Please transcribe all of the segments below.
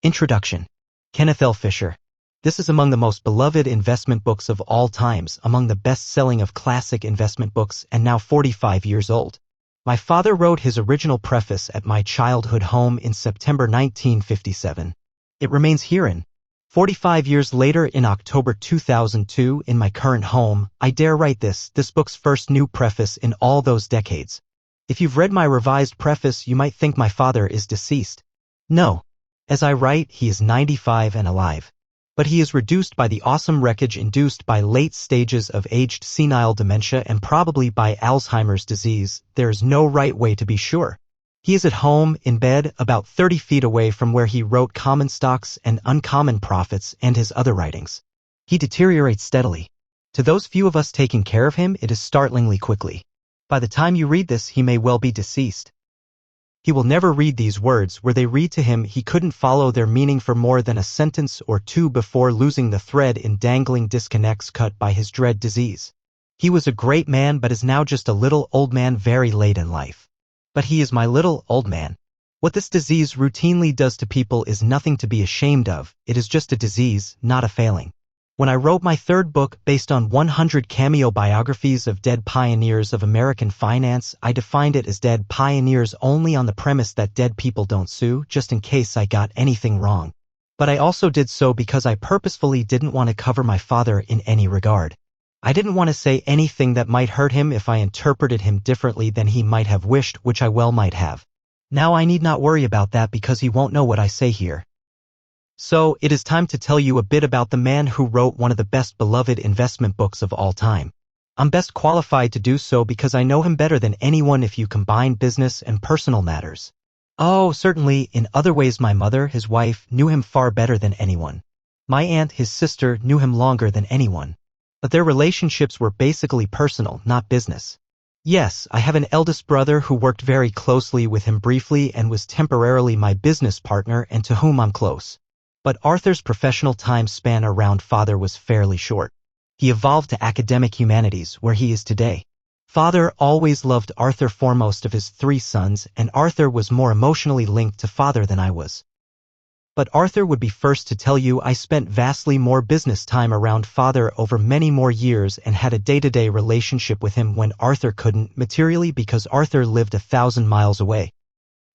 Introduction. Kenneth Fisher. This is among the most beloved investment books of all times, among the best-selling of classic investment books, and now 45 years old. My father wrote his original preface at my childhood home in September 1957. It remains herein. 45 years later, in October 2002, in my current home, I dare write this book's first new preface in all those decades. If you've read my revised preface, you might think my father is deceased. No. As I write, he is 95 and alive. But he is reduced by the awesome wreckage induced by late stages of aged senile dementia and probably by Alzheimer's disease. There is no right way to be sure. He is at home, in bed, about 30 feet away from where he wrote Common Stocks and Uncommon Profits and his other writings. He deteriorates steadily. To those few of us taking care of him, it is startlingly quickly. By the time you read this, he may well be deceased. He will never read these words. Were they read to him, he couldn't follow their meaning for more than a sentence or two before losing the thread in dangling disconnects cut by his dread disease. He was a great man but is now just a little old man very late in life. But he is my little old man. What this disease routinely does to people is nothing to be ashamed of. It is just a disease, not a failing. When I wrote my third book, based on 100 cameo biographies of dead pioneers of American finance, I defined it as dead pioneers only on the premise that dead people don't sue, just in case I got anything wrong. But I also did so because I purposefully didn't want to cover my father in any regard. I didn't want to say anything that might hurt him if I interpreted him differently than he might have wished, which I well might have. Now I need not worry about that because he won't know what I say here. So, it is time to tell you a bit about the man who wrote one of the best beloved investment books of all time. I'm best qualified to do so because I know him better than anyone if you combine business and personal matters. Oh, certainly, in other ways my mother, his wife, knew him far better than anyone. My aunt, his sister, knew him longer than anyone. But their relationships were basically personal, not business. Yes, I have an eldest brother who worked very closely with him briefly and was temporarily my business partner and to whom I'm close. But Arthur's professional time span around father was fairly short. He evolved to academic humanities, where he is today. Father always loved Arthur foremost of his 3 sons, and Arthur was more emotionally linked to father than I was. But Arthur would be first to tell you I spent vastly more business time around father over many more years and had a day-to-day relationship with him when Arthur couldn't, materially because Arthur lived 1,000 miles away.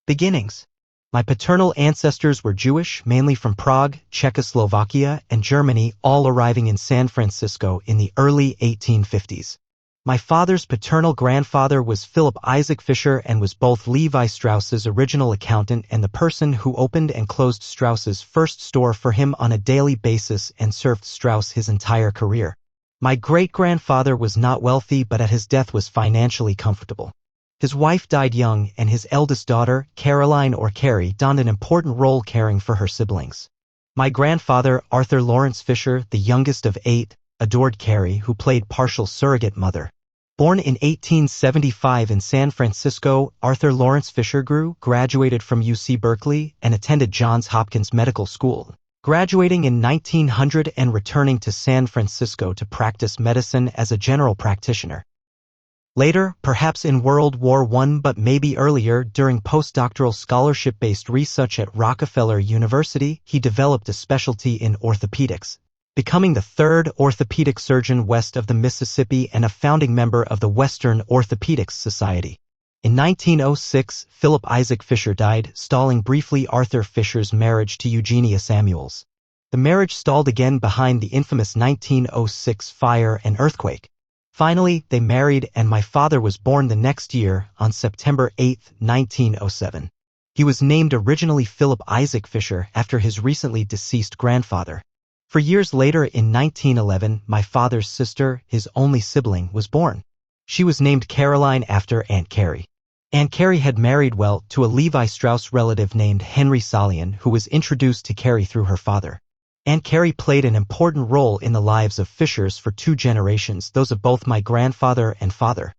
Beginnings. My paternal ancestors were Jewish, mainly from Prague, Czechoslovakia, and Germany, all arriving in San Francisco in the early 1850s. My father's paternal grandfather was Philip Isaac Fisher and was both Levi Strauss's original accountant and the person who opened and closed Strauss's first store for him on a daily basis and served Strauss his entire career. My great-grandfather was not wealthy but at his death was financially comfortable. His wife died young, and his eldest daughter, Caroline or Carrie, donned an important role caring for her siblings. My grandfather, Arthur Lawrence Fisher, the youngest of 8, adored Carrie, who played partial surrogate mother. Born in 1875 in San Francisco, Arthur Lawrence Fisher graduated from UC Berkeley and attended Johns Hopkins Medical School, graduating in 1900 and returning to San Francisco to practice medicine as a general practitioner. Later, perhaps in World War I but maybe earlier, during postdoctoral scholarship-based research at Rockefeller University, he developed a specialty in orthopedics, becoming the 3rd orthopedic surgeon west of the Mississippi and a founding member of the Western Orthopedics Society. In 1906, Philip Isaac Fisher died, stalling briefly Arthur Fisher's marriage to Eugenia Samuels. The marriage stalled again behind the infamous 1906 fire and earthquake. Finally, they married and my father was born the next year, on September 8, 1907. He was named originally Philip Isaac Fisher after his recently deceased grandfather. For years later, in 1911, my father's sister, his only sibling, was born. She was named Caroline after Aunt Carrie. Aunt Carrie had married well to a Levi Strauss relative named Henry Salian, who was introduced to Carrie through her father. Aunt Carrie played an important role in the lives of Fishers for 2 generations, those of both my grandfather and father.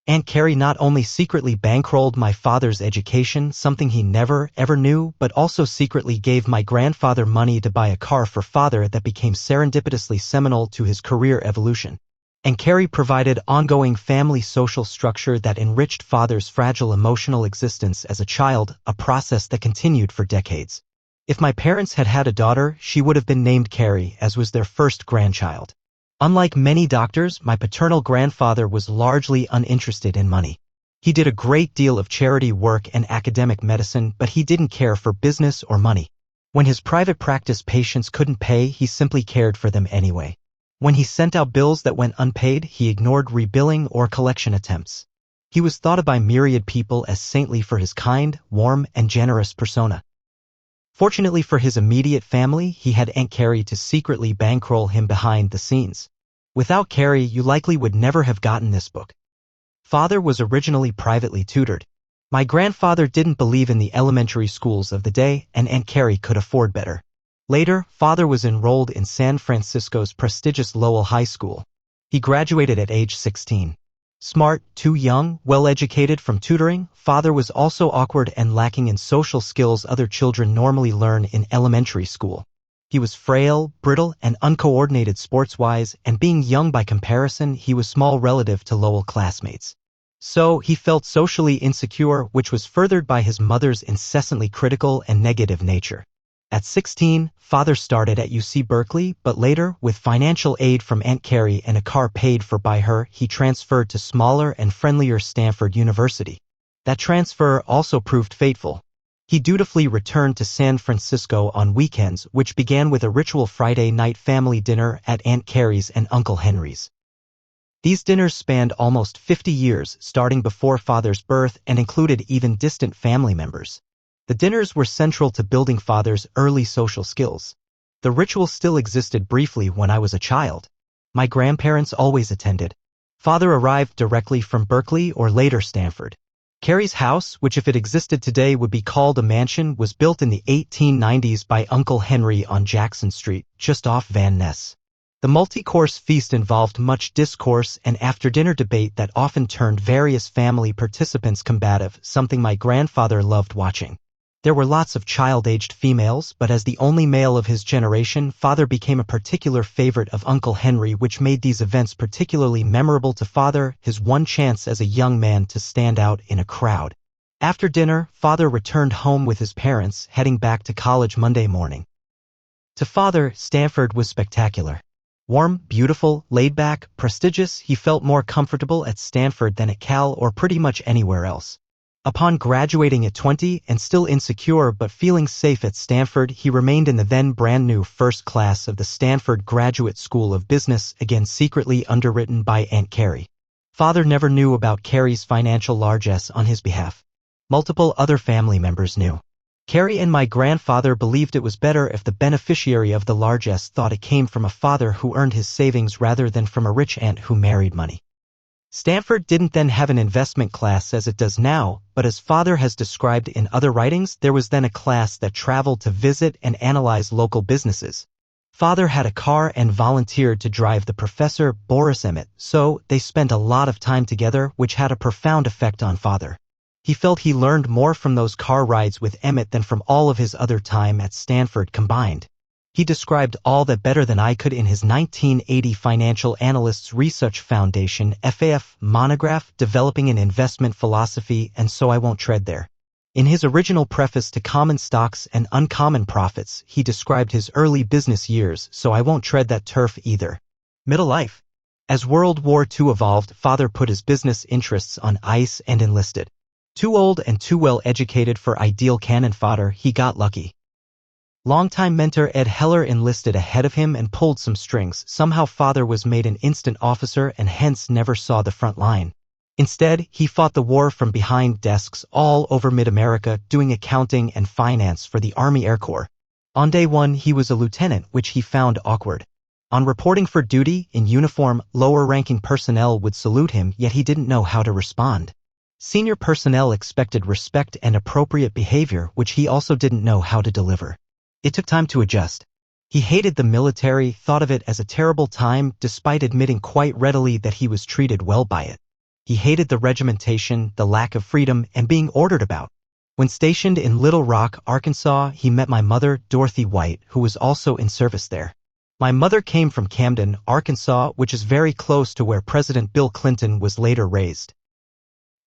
Aunt Carrie not only secretly bankrolled my father's education, something he never, ever knew, but also secretly gave my grandfather money to buy a car for father that became serendipitously seminal to his career evolution. And Carrie provided ongoing family social structure that enriched father's fragile emotional existence as a child, a process that continued for decades. If my parents had had a daughter, she would have been named Carrie, as was their first grandchild. Unlike many doctors, my paternal grandfather was largely uninterested in money. He did a great deal of charity work and academic medicine, but he didn't care for business or money. When his private practice patients couldn't pay, he simply cared for them anyway. When he sent out bills that went unpaid, he ignored rebilling or collection attempts. He was thought of by myriad people as saintly for his kind, warm, and generous persona. Fortunately for his immediate family, he had Aunt Carrie to secretly bankroll him behind the scenes. Without Carrie, you likely would never have gotten this book. Father was originally privately tutored. My grandfather didn't believe in the elementary schools of the day, and Aunt Carrie could afford better. Later, Father was enrolled in San Francisco's prestigious Lowell High School. He graduated at age 16. Smart, too young, well-educated from tutoring, Father was also awkward and lacking in social skills other children normally learn in elementary school. He was frail, brittle, and uncoordinated sports-wise, and being young by comparison, he was small relative to Lowell classmates. So, he felt socially insecure, which was furthered by his mother's incessantly critical and negative nature. At 16, Father started at UC Berkeley, but later, with financial aid from Aunt Carrie and a car paid for by her, he transferred to smaller and friendlier Stanford University. That transfer also proved fateful. He dutifully returned to San Francisco on weekends, which began with a ritual Friday night family dinner at Aunt Carrie's and Uncle Henry's. These dinners spanned almost 50 years, starting before Father's birth, and included even distant family members. The dinners were central to building Father's early social skills. The ritual still existed briefly when I was a child. My grandparents always attended. Father arrived directly from Berkeley or later Stanford. Carrie's house, which if it existed today would be called a mansion, was built in the 1890s by Uncle Henry on Jackson Street, just off Van Ness. The multi-course feast involved much discourse and after-dinner debate that often turned various family participants combative, something my grandfather loved watching. There were lots of child-aged females, but as the only male of his generation, Father became a particular favorite of Uncle Henry, which made these events particularly memorable to Father, his one chance as a young man to stand out in a crowd. After dinner, Father returned home with his parents, heading back to college Monday morning. To Father, Stanford was spectacular. Warm, beautiful, laid-back, prestigious, he felt more comfortable at Stanford than at Cal or pretty much anywhere else. Upon graduating at 20 and still insecure but feeling safe at Stanford, he remained in the then brand-new first class of the Stanford Graduate School of Business, again secretly underwritten by Aunt Carrie. Father never knew about Carrie's financial largesse on his behalf. Multiple other family members knew. Carrie and my grandfather believed it was better if the beneficiary of the largesse thought it came from a father who earned his savings rather than from a rich aunt who married money. Stanford didn't then have an investment class as it does now, but as Father has described in other writings, there was then a class that traveled to visit and analyze local businesses. Father had a car and volunteered to drive the professor, Boris Emmett, so they spent a lot of time together, which had a profound effect on Father. He felt he learned more from those car rides with Emmett than from all of his other time at Stanford combined. He described all that better than I could in his 1980 Financial Analysts Research Foundation (FAF) monograph, Developing an Investment Philosophy, and so I won't tread there. In his original preface to Common Stocks and Uncommon Profits, he described his early business years, so I won't tread that turf either. Middle life. As World War II evolved, Father put his business interests on ice and enlisted. Too old and too well educated for ideal cannon fodder, he got lucky. Longtime mentor Ed Heller enlisted ahead of him and pulled some strings. Somehow Father was made an instant officer and hence never saw the front line. Instead, he fought the war from behind desks all over mid-America, doing accounting and finance for the Army Air Corps. On day one, he was a lieutenant, which he found awkward. On reporting for duty, in uniform, lower-ranking personnel would salute him, yet he didn't know how to respond. Senior personnel expected respect and appropriate behavior, which he also didn't know how to deliver. It took time to adjust. He hated the military, thought of it as a terrible time, despite admitting quite readily that he was treated well by it. He hated the regimentation, the lack of freedom, and being ordered about. When stationed in Little Rock, Arkansas, he met my mother, Dorothy White, who was also in service there. My mother came from Camden, Arkansas, which is very close to where President Bill Clinton was later raised.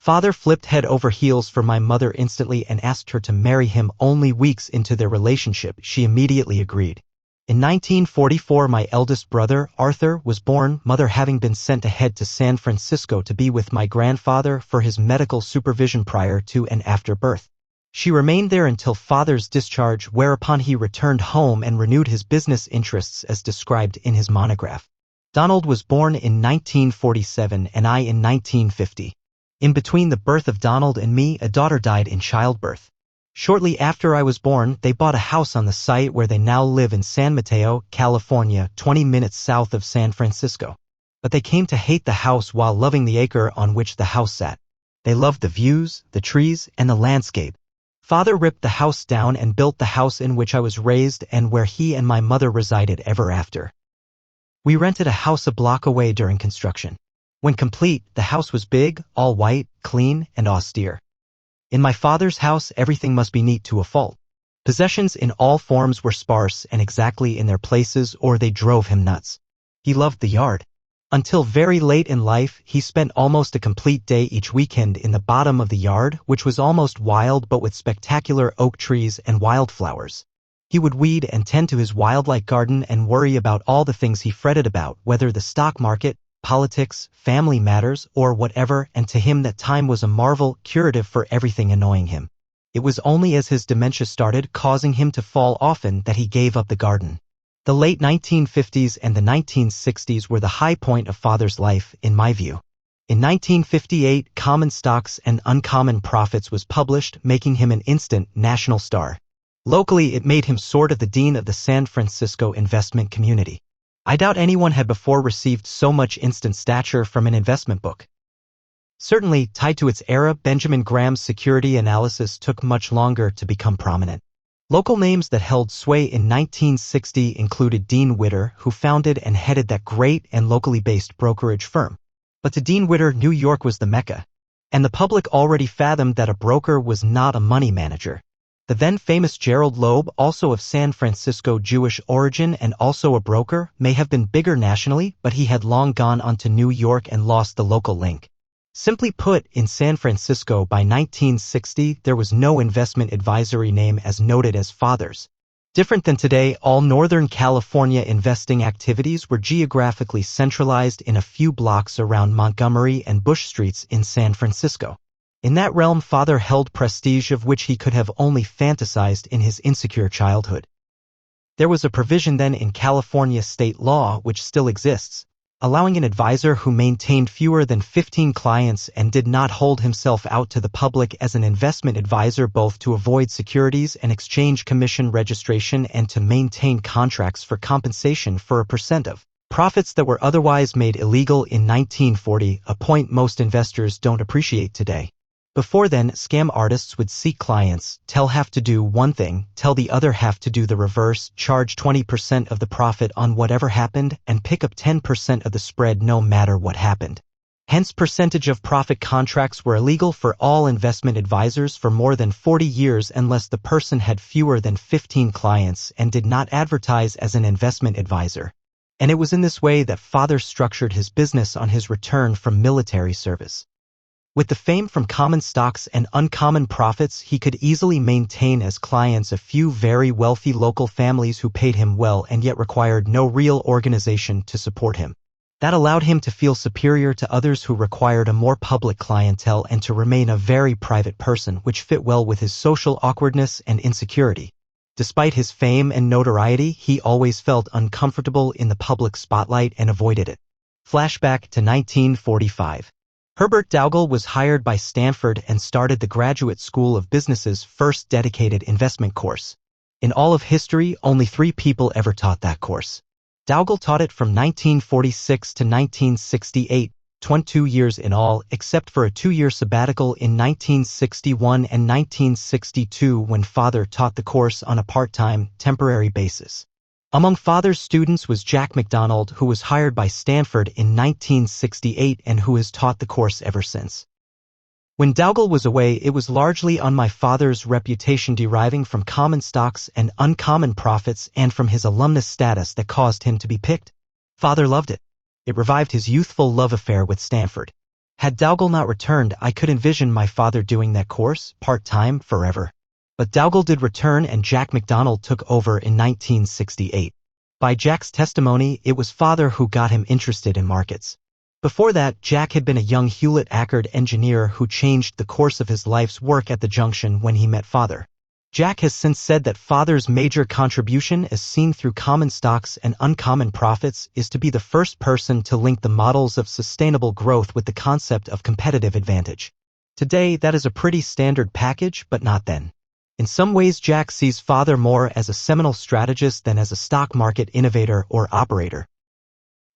Father flipped head over heels for my mother instantly and asked her to marry him. Only weeks into their relationship, she immediately agreed. In 1944, my eldest brother, Arthur, was born, mother having been sent ahead to San Francisco to be with my grandfather for his medical supervision prior to and after birth. She remained there until father's discharge, whereupon he returned home and renewed his business interests as described in his monograph. Donald was born in 1947 and I in 1950. In between the birth of Donald and me, a daughter died in childbirth. Shortly after I was born, they bought a house on the site where they now live in San Mateo, California, 20 minutes south of San Francisco. But they came to hate the house while loving the acre on which the house sat. They loved the views, the trees, and the landscape. Father ripped the house down and built the house in which I was raised and where he and my mother resided ever after. We rented a house a block away during construction. When complete, the house was big, all white, clean, and austere. In my father's house, everything must be neat to a fault. Possessions in all forms were sparse and exactly in their places, or they drove him nuts. He loved the yard. Until very late in life, he spent almost a complete day each weekend in the bottom of the yard, which was almost wild but with spectacular oak trees and wildflowers. He would weed and tend to his wildlife garden and worry about all the things he fretted about, whether the stock market, politics, family matters, or whatever, and to him that time was a marvel, curative for everything annoying him. It was only as his dementia started causing him to fall often that he gave up the garden. The late 1950s and the 1960s were the high point of Father's life, in my view. In 1958, Common Stocks and Uncommon Profits was published, making him an instant national star. Locally, it made him sort of the dean of the San Francisco investment community. I doubt anyone had before received so much instant stature from an investment book. Certainly, tied to its era, Benjamin Graham's security analysis took much longer to become prominent. Local names that held sway in 1960 included Dean Witter, who founded and headed that great and locally based brokerage firm. But to Dean Witter, New York was the Mecca. And the public already fathomed that a broker was not a money manager. The then famous Gerald Loeb, also of San Francisco Jewish origin and also a broker, may have been bigger nationally, but he had long gone on to New York and lost the local link. Simply put, in San Francisco by 1960, there was no investment advisory name as noted as Father's. Different than today, all Northern California investing activities were geographically centralized in a few blocks around Montgomery and Bush Streets in San Francisco. In that realm, Father held prestige of which he could have only fantasized in his insecure childhood. There was a provision then in California state law, which still exists, allowing an advisor who maintained fewer than 15 clients and did not hold himself out to the public as an investment advisor, both to avoid Securities and Exchange Commission registration and to maintain contracts for compensation for a percent of profits that were otherwise made illegal in 1940, a point most investors don't appreciate today. Before then, scam artists would seek clients, tell half to do one thing, tell the other half to do the reverse, charge 20% of the profit on whatever happened, and pick up 10% of the spread no matter what happened. Hence, percentage of profit contracts were illegal for all investment advisors for more than 40 years unless the person had fewer than 15 clients and did not advertise as an investment advisor. And it was in this way that Father structured his business on his return from military service. With the fame from Common Stocks and Uncommon Profits, he could easily maintain as clients a few very wealthy local families who paid him well and yet required no real organization to support him. That allowed him to feel superior to others who required a more public clientele and to remain a very private person, which fit well with his social awkwardness and insecurity. Despite his fame and notoriety, he always felt uncomfortable in the public spotlight and avoided it. Flashback to 1945. Herbert Dougal was hired by Stanford and started the Graduate School of Business's first dedicated investment course. In all of history, only 3 people ever taught that course. Dougal taught it from 1946 to 1968, 22 years in all, except for a 2-year sabbatical in 1961 and 1962 when Father taught the course on a part-time, temporary basis. Among Father's students was Jack McDonald, who was hired by Stanford in 1968 and who has taught the course ever since. When Dougal was away, it was largely on my father's reputation deriving from Common Stocks and Uncommon Profits and from his alumnus status that caused him to be picked. Father loved it. It revived his youthful love affair with Stanford. Had Dougal not returned, I could envision my father doing that course, part-time, forever. But Dougal did return and Jack McDonald took over in 1968. By Jack's testimony, it was father who got him interested in markets. Before that, Jack had been a young Hewlett-Packard engineer who changed the course of his life's work at the junction when he met father. Jack has since said that father's major contribution, as seen through common stocks and uncommon profits, is to be the first person to link the models of sustainable growth with the concept of competitive advantage. Today, that is a pretty standard package, but not then. In some ways, Jack sees father more as a seminal strategist than as a stock market innovator or operator.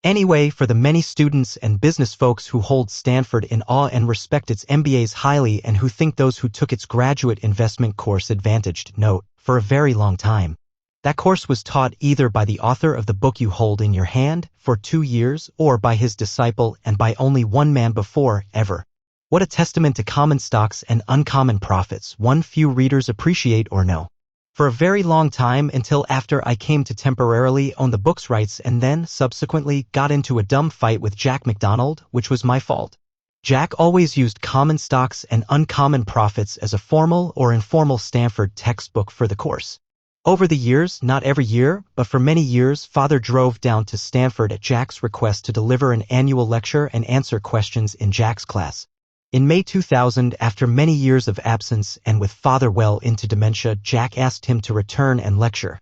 Anyway, for the many students and business folks who hold Stanford in awe and respect its MBAs highly and who think those who took its graduate investment course advantaged, note, for a very long time. That course was taught either by the author of the book you hold in your hand, for 2 years, or by his disciple and by only one man before, ever. What a testament to common stocks and uncommon profits one few readers appreciate or know. For a very long time until after I came to temporarily own the book's rights and then, subsequently, got into a dumb fight with Jack McDonald, which was my fault. Jack always used common stocks and uncommon profits as a formal or informal Stanford textbook for the course. Over the years, not every year, but for many years, father drove down to Stanford at Jack's request to deliver an annual lecture and answer questions in Jack's class. In May 2000, after many years of absence and with father well into dementia, Jack asked him to return and lecture.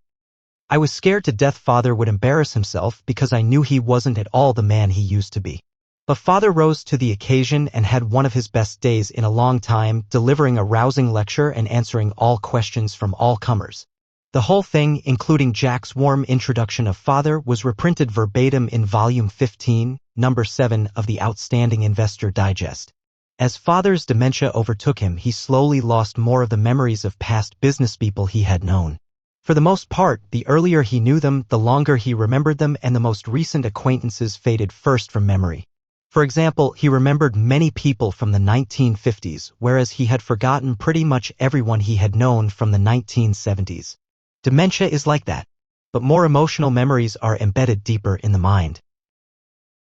I was scared to death father would embarrass himself because I knew he wasn't at all the man he used to be. But father rose to the occasion and had one of his best days in a long time, delivering a rousing lecture and answering all questions from all comers. The whole thing, including Jack's warm introduction of father, was reprinted verbatim in Volume 15, Number 7 of the Outstanding Investor Digest. As father's dementia overtook him, he slowly lost more of the memories of past businesspeople he had known. For the most part, the earlier he knew them, the longer he remembered them, and the most recent acquaintances faded first from memory. For example, he remembered many people from the 1950s, whereas he had forgotten pretty much everyone he had known from the 1970s. Dementia is like that. But more emotional memories are embedded deeper in the mind.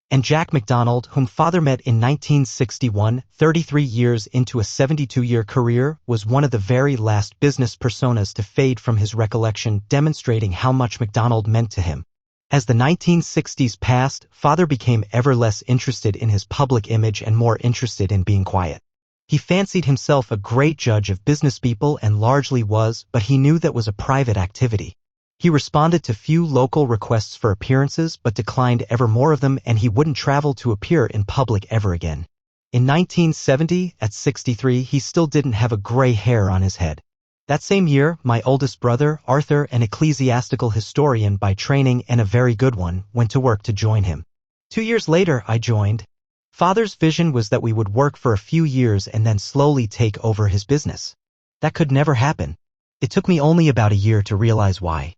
And Jack McDonald, whom father met in 1961, 33 years into a 72-year career, was one of the very last business personas to fade from his recollection, demonstrating how much McDonald meant to him. As the 1960s passed, father became ever less interested in his public image and more interested in being quiet. He fancied himself a great judge of businesspeople and largely was, but he knew that was a private activity. He responded to few local requests for appearances but declined ever more of them, and he wouldn't travel to appear in public ever again. In 1970, at 63, he still didn't have a gray hair on his head. That same year, my oldest brother, Arthur, an ecclesiastical historian by training and a very good one, went to work to join him. 2 years later, I joined. Father's vision was that we would work for a few years and then slowly take over his business. That could never happen. It took me only about a year to realize why.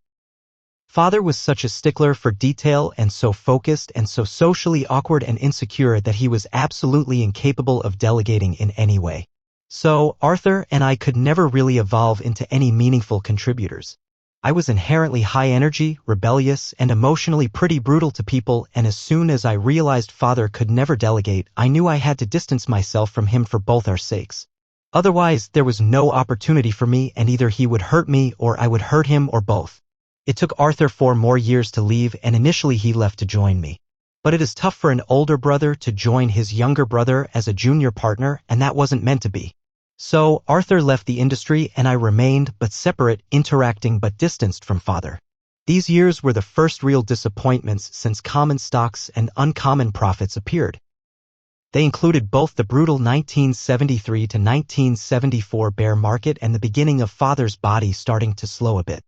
Father was such a stickler for detail and so focused and so socially awkward and insecure that he was absolutely incapable of delegating in any way. So, Arthur and I could never really evolve into any meaningful contributors. I was inherently high energy, rebellious, and emotionally pretty brutal to people, and as soon as I realized father could never delegate, I knew I had to distance myself from him for both our sakes. Otherwise, there was no opportunity for me, and either he would hurt me or I would hurt him or both. It took Arthur 4 more years to leave, and initially he left to join me. But it is tough for an older brother to join his younger brother as a junior partner, and that wasn't meant to be. So, Arthur left the industry and I remained, but separate, interacting but distanced from father. These years were the first real disappointments since common stocks and uncommon profits appeared. They included both the brutal 1973 to 1974 bear market and the beginning of father's body starting to slow a bit.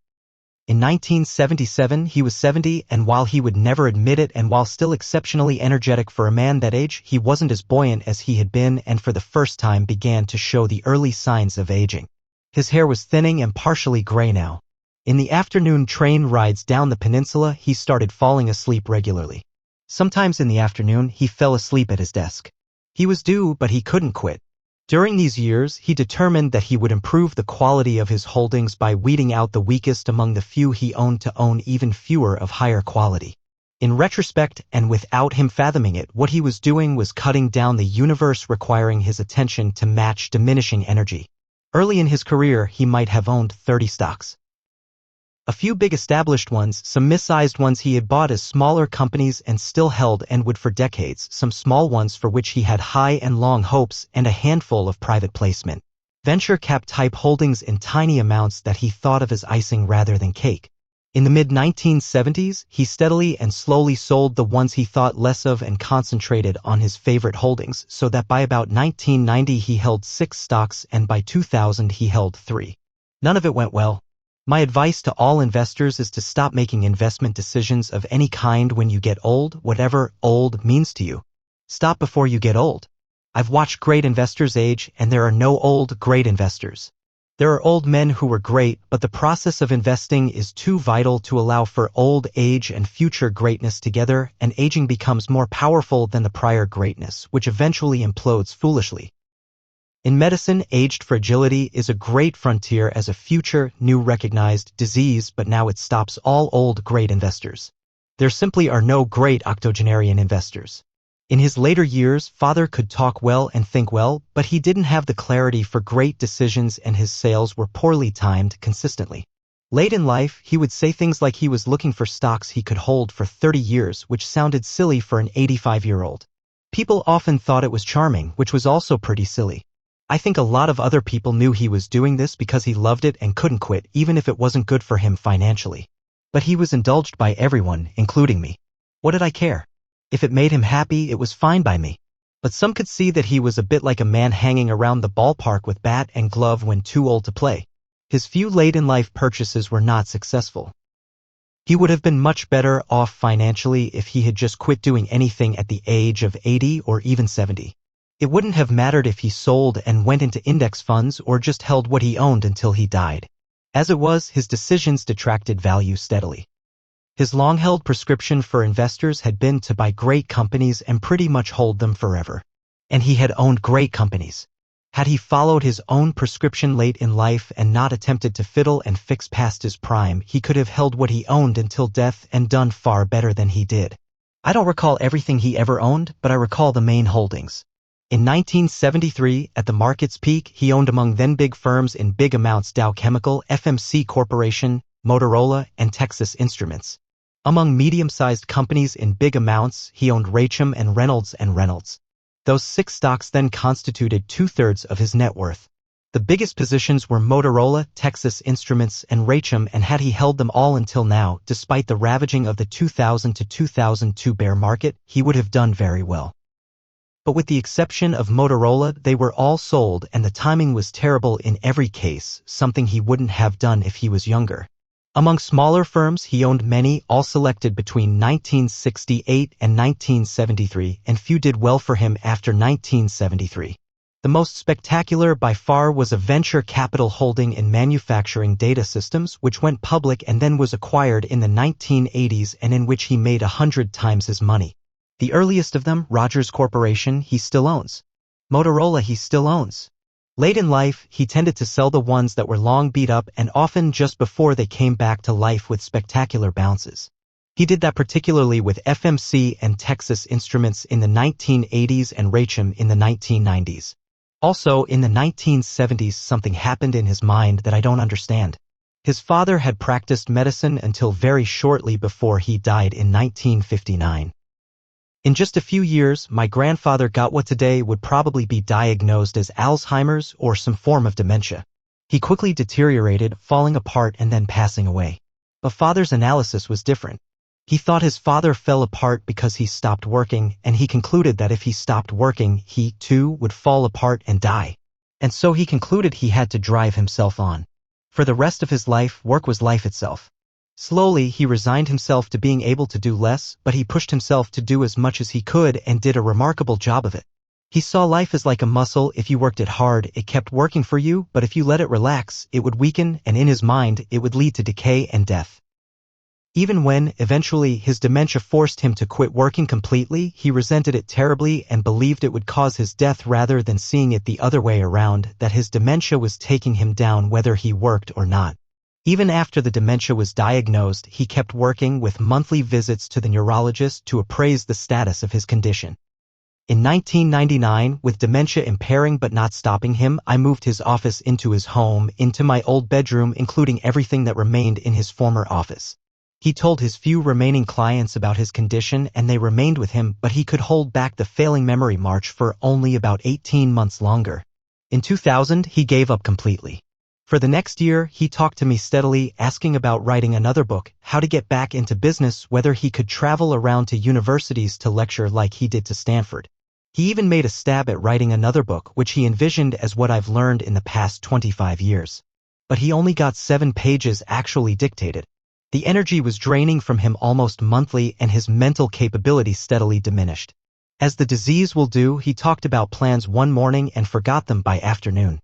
In 1977, he was 70, and while he would never admit it and while still exceptionally energetic for a man that age, he wasn't as buoyant as he had been and for the first time began to show the early signs of aging. His hair was thinning and partially gray now. In the afternoon train rides down the peninsula, he started falling asleep regularly. Sometimes in the afternoon, he fell asleep at his desk. He was due, but he couldn't quit. During these years, he determined that he would improve the quality of his holdings by weeding out the weakest among the few he owned to own even fewer of higher quality. In retrospect, and without him fathoming it, what he was doing was cutting down the universe, requiring his attention to match diminishing energy. Early in his career, he might have owned 30 stocks. A few big established ones, some mid-sized ones he had bought as smaller companies and still held and would for decades, some small ones for which he had high and long hopes, and a handful of private placement. Venture cap type holdings in tiny amounts that he thought of as icing rather than cake. In the mid-1970s, he steadily and slowly sold the ones he thought less of and concentrated on his favorite holdings, so that by about 1990 he held 6 stocks and by 2000 he held 3. None of it went well. My advice to all investors is to stop making investment decisions of any kind when you get old, whatever old means to you. Stop before you get old. I've watched great investors age, and there are no old, great investors. There are old men who were great, but the process of investing is too vital to allow for old age and future greatness together, and aging becomes more powerful than the prior greatness, which eventually implodes foolishly. In medicine, aged fragility is a great frontier as a future, new recognized disease, but now it stops all old, great investors. There simply are no great octogenarian investors. In his later years, father could talk well and think well, but he didn't have the clarity for great decisions, and his sales were poorly timed consistently. Late in life, he would say things like he was looking for stocks he could hold for 30 years, which sounded silly for an 85-year-old. People often thought it was charming, which was also pretty silly. I think a lot of other people knew he was doing this because he loved it and couldn't quit, even if it wasn't good for him financially. But he was indulged by everyone, including me. What did I care? If it made him happy, it was fine by me. But some could see that he was a bit like a man hanging around the ballpark with bat and glove when too old to play. His few late-in-life purchases were not successful. He would have been much better off financially if he had just quit doing anything at the age of 80 or even 70. It wouldn't have mattered if he sold and went into index funds or just held what he owned until he died. As it was, his decisions detracted value steadily. His long-held prescription for investors had been to buy great companies and pretty much hold them forever. And he had owned great companies. Had he followed his own prescription late in life and not attempted to fiddle and fix past his prime, he could have held what he owned until death and done far better than he did. I don't recall everything he ever owned, but I recall the main holdings. In 1973, at the market's peak, he owned among then big firms in big amounts Dow Chemical, FMC Corporation, Motorola, and Texas Instruments. Among medium-sized companies in big amounts, he owned Raychem and Reynolds. Those 6 stocks then constituted 2/3 of his net worth. The biggest positions were Motorola, Texas Instruments, and Raychem, and had he held them all until now, despite the ravaging of the 2000 to 2002 bear market, he would have done very well. But with the exception of Motorola, they were all sold, and the timing was terrible in every case, something he wouldn't have done if he was younger. Among smaller firms, he owned many, all selected between 1968 and 1973, and few did well for him after 1973. The most spectacular by far was a venture capital holding in manufacturing data systems, which went public and then was acquired in the 1980s and in which he made 100 times his money. The earliest of them, Rogers Corporation, he still owns. Motorola he still owns. Late in life, he tended to sell the ones that were long beat up and often just before they came back to life with spectacular bounces. He did that particularly with FMC and Texas Instruments in the 1980s and Raychem in the 1990s. Also, in the 1970s, something happened in his mind that I don't understand. His father had practiced medicine until very shortly before he died in 1959. In just a few years, my grandfather got what today would probably be diagnosed as Alzheimer's or some form of dementia. He quickly deteriorated, falling apart and then passing away. But father's analysis was different. He thought his father fell apart because he stopped working, and he concluded that if he stopped working, he, too, would fall apart and die. And so he concluded he had to drive himself on. For the rest of his life, work was life itself. Slowly, he resigned himself to being able to do less, but he pushed himself to do as much as he could and did a remarkable job of it. He saw life as like a muscle. If you worked it hard, it kept working for you, but if you let it relax, it would weaken, and in his mind, it would lead to decay and death. Even when, eventually, his dementia forced him to quit working completely, he resented it terribly and believed it would cause his death rather than seeing it the other way around, that his dementia was taking him down whether he worked or not. Even after the dementia was diagnosed, he kept working with monthly visits to the neurologist to appraise the status of his condition. In 1999, with dementia impairing but not stopping him, I moved his office into his home, into my old bedroom, including everything that remained in his former office. He told his few remaining clients about his condition and they remained with him, but he could hold back the failing memory march for only about 18 months longer. In 2000, he gave up completely. For the next year, he talked to me steadily, asking about writing another book, how to get back into business, whether he could travel around to universities to lecture like he did to Stanford. He even made a stab at writing another book, which he envisioned as what I've learned in the past 25 years. But he only got 7 pages actually dictated. The energy was draining from him almost monthly and his mental capability steadily diminished. As the disease will do, he talked about plans one morning and forgot them by afternoon.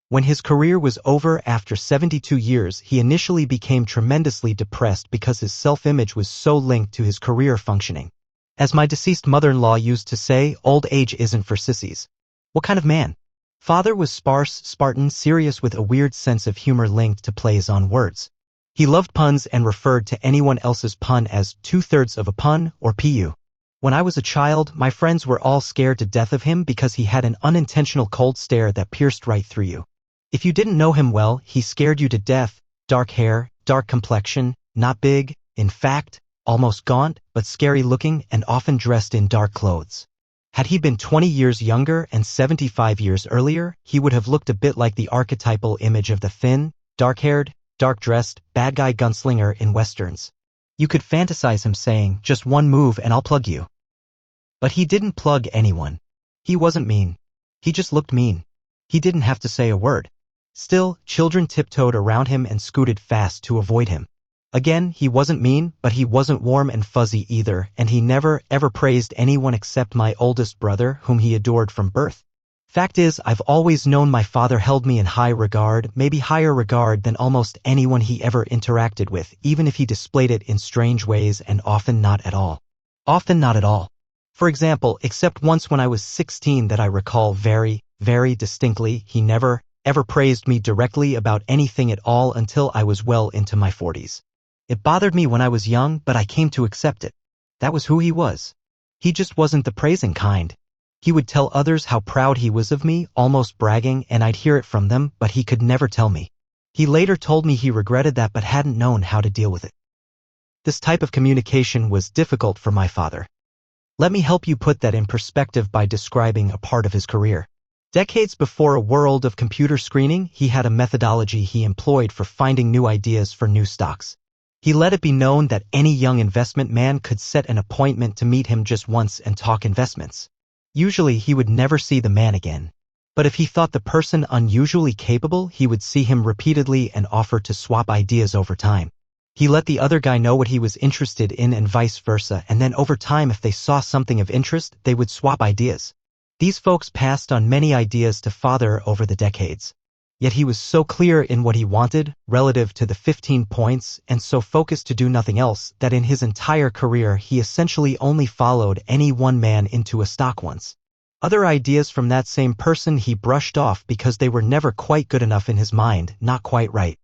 When his career was over after 72 years, he initially became tremendously depressed because his self-image was so linked to his career functioning. As my deceased mother-in-law used to say, old age isn't for sissies. What kind of man? Father was sparse, Spartan, serious with a weird sense of humor linked to plays on words. He loved puns and referred to anyone else's pun as 2/3 of a pun or pu. When I was a child, my friends were all scared to death of him because he had an unintentional cold stare that pierced right through you. If you didn't know him well, he scared you to death. Dark hair, dark complexion, not big, in fact, almost gaunt, but scary looking and often dressed in dark clothes. Had he been 20 years younger and 75 years earlier, he would have looked a bit like the archetypal image of the thin, dark-haired, dark-dressed, bad guy gunslinger in westerns. You could fantasize him saying, just one move and I'll plug you. But he didn't plug anyone. He wasn't mean. He just looked mean. He didn't have to say a word. Still, children tiptoed around him and scooted fast to avoid him. Again, he wasn't mean, but he wasn't warm and fuzzy either, and he never, ever praised anyone except my oldest brother, whom he adored from birth. Fact is, I've always known my father held me in high regard, maybe higher regard than almost anyone he ever interacted with, even if he displayed it in strange ways and often not at all. Often not at all. For example, except once when I was 16 that I recall very, very distinctly, he never, ever praised me directly about anything at all until I was well into my 40s. It bothered me when I was young, but I came to accept it. That was who he was. He just wasn't the praising kind. He would tell others how proud he was of me, almost bragging, and I'd hear it from them, but he could never tell me. He later told me he regretted that but hadn't known how to deal with it. This type of communication was difficult for my father. Let me help you put that in perspective by describing a part of his career. Decades before a world of computer screening, he had a methodology he employed for finding new ideas for new stocks. He let it be known that any young investment man could set an appointment to meet him just once and talk investments. Usually he would never see the man again. But if he thought the person unusually capable, he would see him repeatedly and offer to swap ideas over time. He let the other guy know what he was interested in and vice versa, and then over time if they saw something of interest, they would swap ideas. These folks passed on many ideas to father over the decades. Yet he was so clear in what he wanted, relative to the 15 points, and so focused to do nothing else, that in his entire career he essentially only followed any one man into a stock once. Other ideas from that same person he brushed off because they were never quite good enough in his mind, not quite right.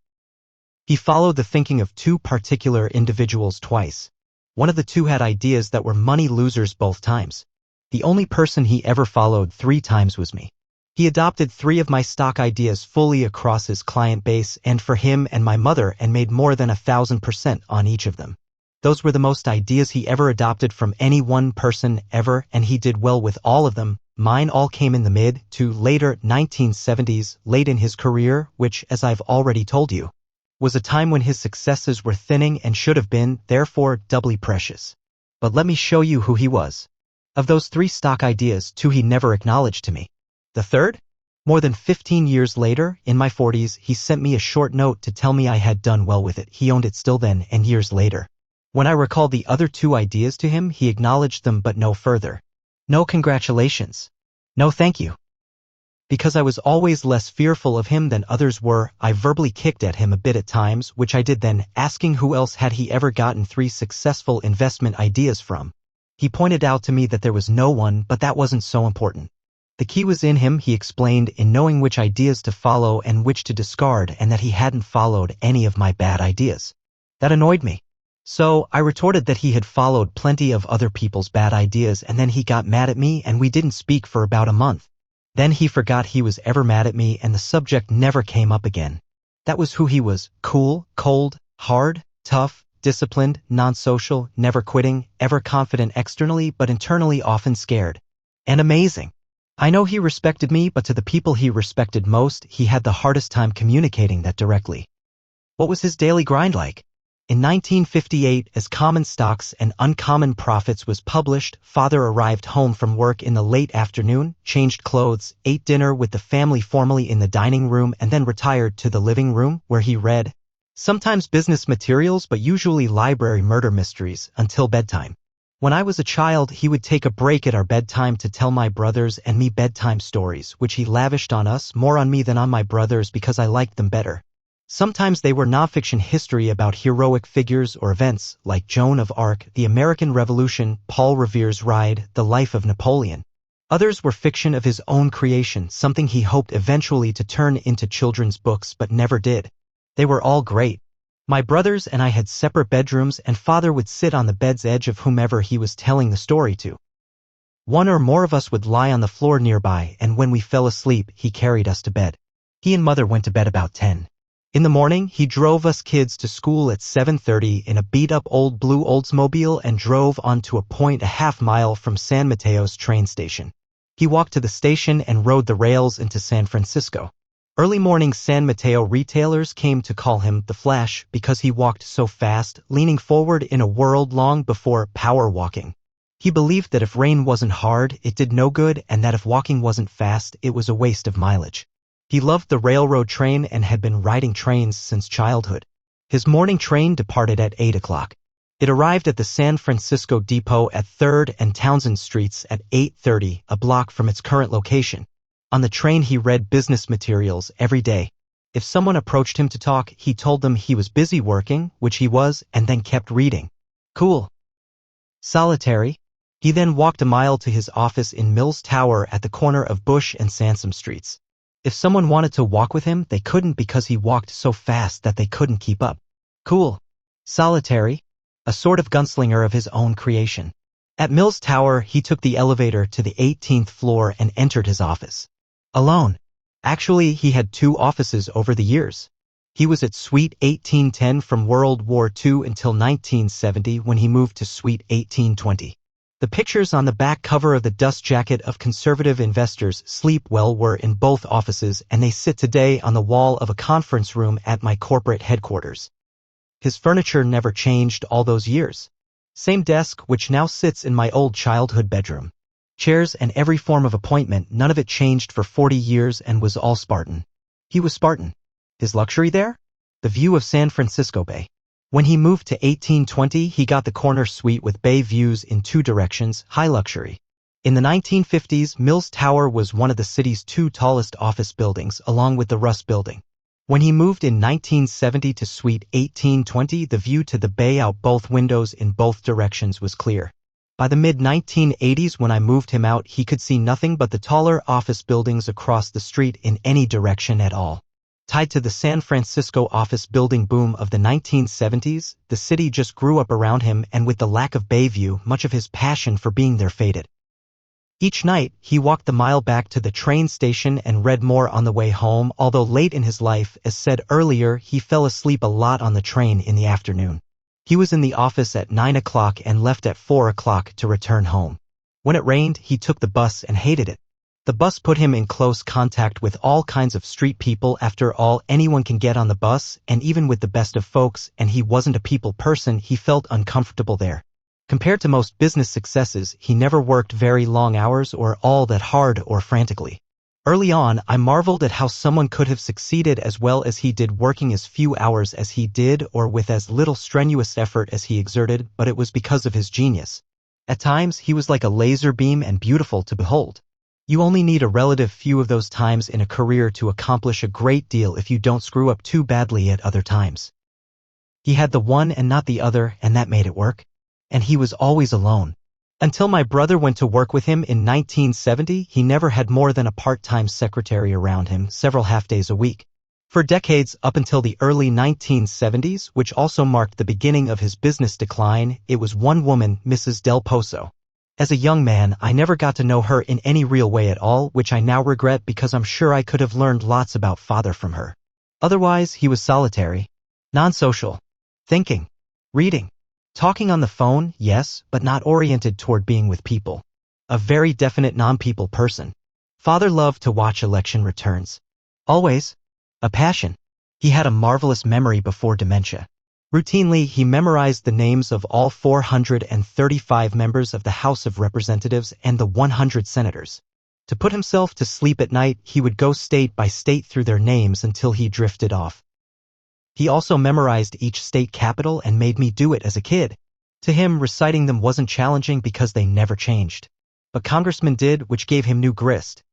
He followed the thinking of 2 particular individuals twice. One of the 2 had ideas that were money losers both times. The only person he ever followed 3 times was me. He adopted 3 of my stock ideas fully across his client base and for him and my mother and made more than 1,000% on each of them. Those were the most ideas he ever adopted from any one person ever, and he did well with all of them. Mine all came in the mid to later 1970s, late in his career, which, as I've already told you, was a time when his successes were thinning and should have been, therefore, doubly precious. But let me show you who he was. Of those 3 stock ideas, 2 he never acknowledged to me. The 3rd? More than 15 years later, in my 40s, he sent me a short note to tell me I had done well with it. He owned it still then, and years later. When I recalled the other 2 ideas to him, he acknowledged them but no further. No congratulations. No thank you. Because I was always less fearful of him than others were, I verbally kicked at him a bit at times, which I did then, asking who else had he ever gotten 3 successful investment ideas from. He pointed out to me that there was no one, but that wasn't so important. The key was in him, he explained, in knowing which ideas to follow and which to discard, and that he hadn't followed any of my bad ideas. That annoyed me. So, I retorted that he had followed plenty of other people's bad ideas, and then he got mad at me and we didn't speak for about a month. Then he forgot he was ever mad at me and the subject never came up again. That was who he was: cool, cold, hard, tough, disciplined, non-social, never quitting, ever confident externally but internally often scared. And amazing. I know he respected me, but to the people he respected most, he had the hardest time communicating that directly. What was his daily grind like? In 1958, as Common Stocks and Uncommon Profits was published, Father arrived home from work in the late afternoon, changed clothes, ate dinner with the family formally in the dining room, and then retired to the living room, where he read, sometimes business materials but usually library murder mysteries, until bedtime. When I was a child, he would take a break at our bedtime to tell my brothers and me bedtime stories, which he lavished on us, more on me than on my brothers because I liked them better. Sometimes they were nonfiction history about heroic figures or events, like Joan of Arc, the American Revolution, Paul Revere's Ride, the life of Napoleon. Others were fiction of his own creation, something he hoped eventually to turn into children's books but never did. They were all great. My brothers and I had separate bedrooms, and Father would sit on the bed's edge of whomever he was telling the story to. One or more of us would lie on the floor nearby, and when we fell asleep, he carried us to bed. He and Mother went to bed about 10. In the morning, he drove us kids to school at 7:30 in a beat-up old blue Oldsmobile and drove on to a point a half-mile from San Mateo's train station. He walked to the station and rode the rails into San Francisco. Early morning San Mateo retailers came to call him the Flash because he walked so fast, leaning forward in a world long before power walking. He believed that if rain wasn't hard, it did no good, and that if walking wasn't fast, it was a waste of mileage. He loved the railroad train and had been riding trains since childhood. His morning train departed at 8 o'clock. It arrived at the San Francisco depot at 3rd and Townsend Streets at 8:30, a block from its current location. On the train he read business materials every day. If someone approached him to talk, he told them he was busy working, which he was, and then kept reading. Cool. Solitary. He then walked a mile to his office in Mills Tower at the corner of Bush and Sansom Streets. If someone wanted to walk with him, they couldn't because he walked so fast that they couldn't keep up. Cool. Solitary. A sort of gunslinger of his own creation. At Mills Tower, he took the elevator to the 18th floor and entered his office. Alone. Actually, he had 2 offices over the years. He was at Suite 1810 from World War II until 1970 when he moved to Suite 1820. The pictures on the back cover of the dust jacket of conservative investors sleep well were in both offices, and they sit today on the wall of a conference room at my corporate headquarters. His furniture never changed all those years. Same desk, which now sits in my old childhood bedroom. Chairs and every form of appointment, none of it changed for 40 years and was all Spartan. He was Spartan. His luxury there? The view of San Francisco Bay. When he moved to 1820, he got the corner suite with bay views in 2 directions, high luxury. In the 1950s, Mills Tower was one of the city's 2 tallest office buildings, along with the Russ Building. When he moved in 1970 to Suite 1820, the view to the bay out both windows in both directions was clear. By the mid-1980s, when I moved him out, he could see nothing but the taller office buildings across the street in any direction at all. Tied to the San Francisco office building boom of the 1970s, the city just grew up around him, and with the lack of bay view, much of his passion for being there faded. Each night, he walked the mile back to the train station and read more on the way home, although late in his life, as said earlier, he fell asleep a lot on the train in the afternoon. He was in the office at 9 o'clock and left at 4 o'clock to return home. When it rained, he took the bus and hated it. The bus put him in close contact with all kinds of street people. After all, anyone can get on the bus, and even with the best of folks, and he wasn't a people person, he felt uncomfortable there. Compared to most business successes, he never worked very long hours or all that hard or frantically. Early on, I marveled at how someone could have succeeded as well as he did working as few hours as he did or with as little strenuous effort as he exerted, but it was because of his genius. At times, he was like a laser beam and beautiful to behold. You only need a relative few of those times in a career to accomplish a great deal if you don't screw up too badly at other times. He had the one and not the other, and that made it work. And he was always alone. Until my brother went to work with him in 1970, he never had more than a part-time secretary around him several half-days a week. For decades up until the early 1970s, which also marked the beginning of his business decline, it was one woman, Mrs. Del Pozo. As a young man, I never got to know her in any real way at all, which I now regret because I'm sure I could have learned lots about father from her. Otherwise, he was solitary, non-social, thinking, reading, talking on the phone, yes, but not oriented toward being with people. A very definite non-people person. Father loved to watch election returns. Always. A passion. He had a marvelous memory before dementia. Routinely, he memorized the names of all 435 members of the House of Representatives and the 100 senators. To put himself to sleep at night, he would go state by state through their names until he drifted off. He also memorized each state capital and made me do it as a kid. To him, reciting them wasn't challenging because they never changed. But congressmen did, which gave him new grist.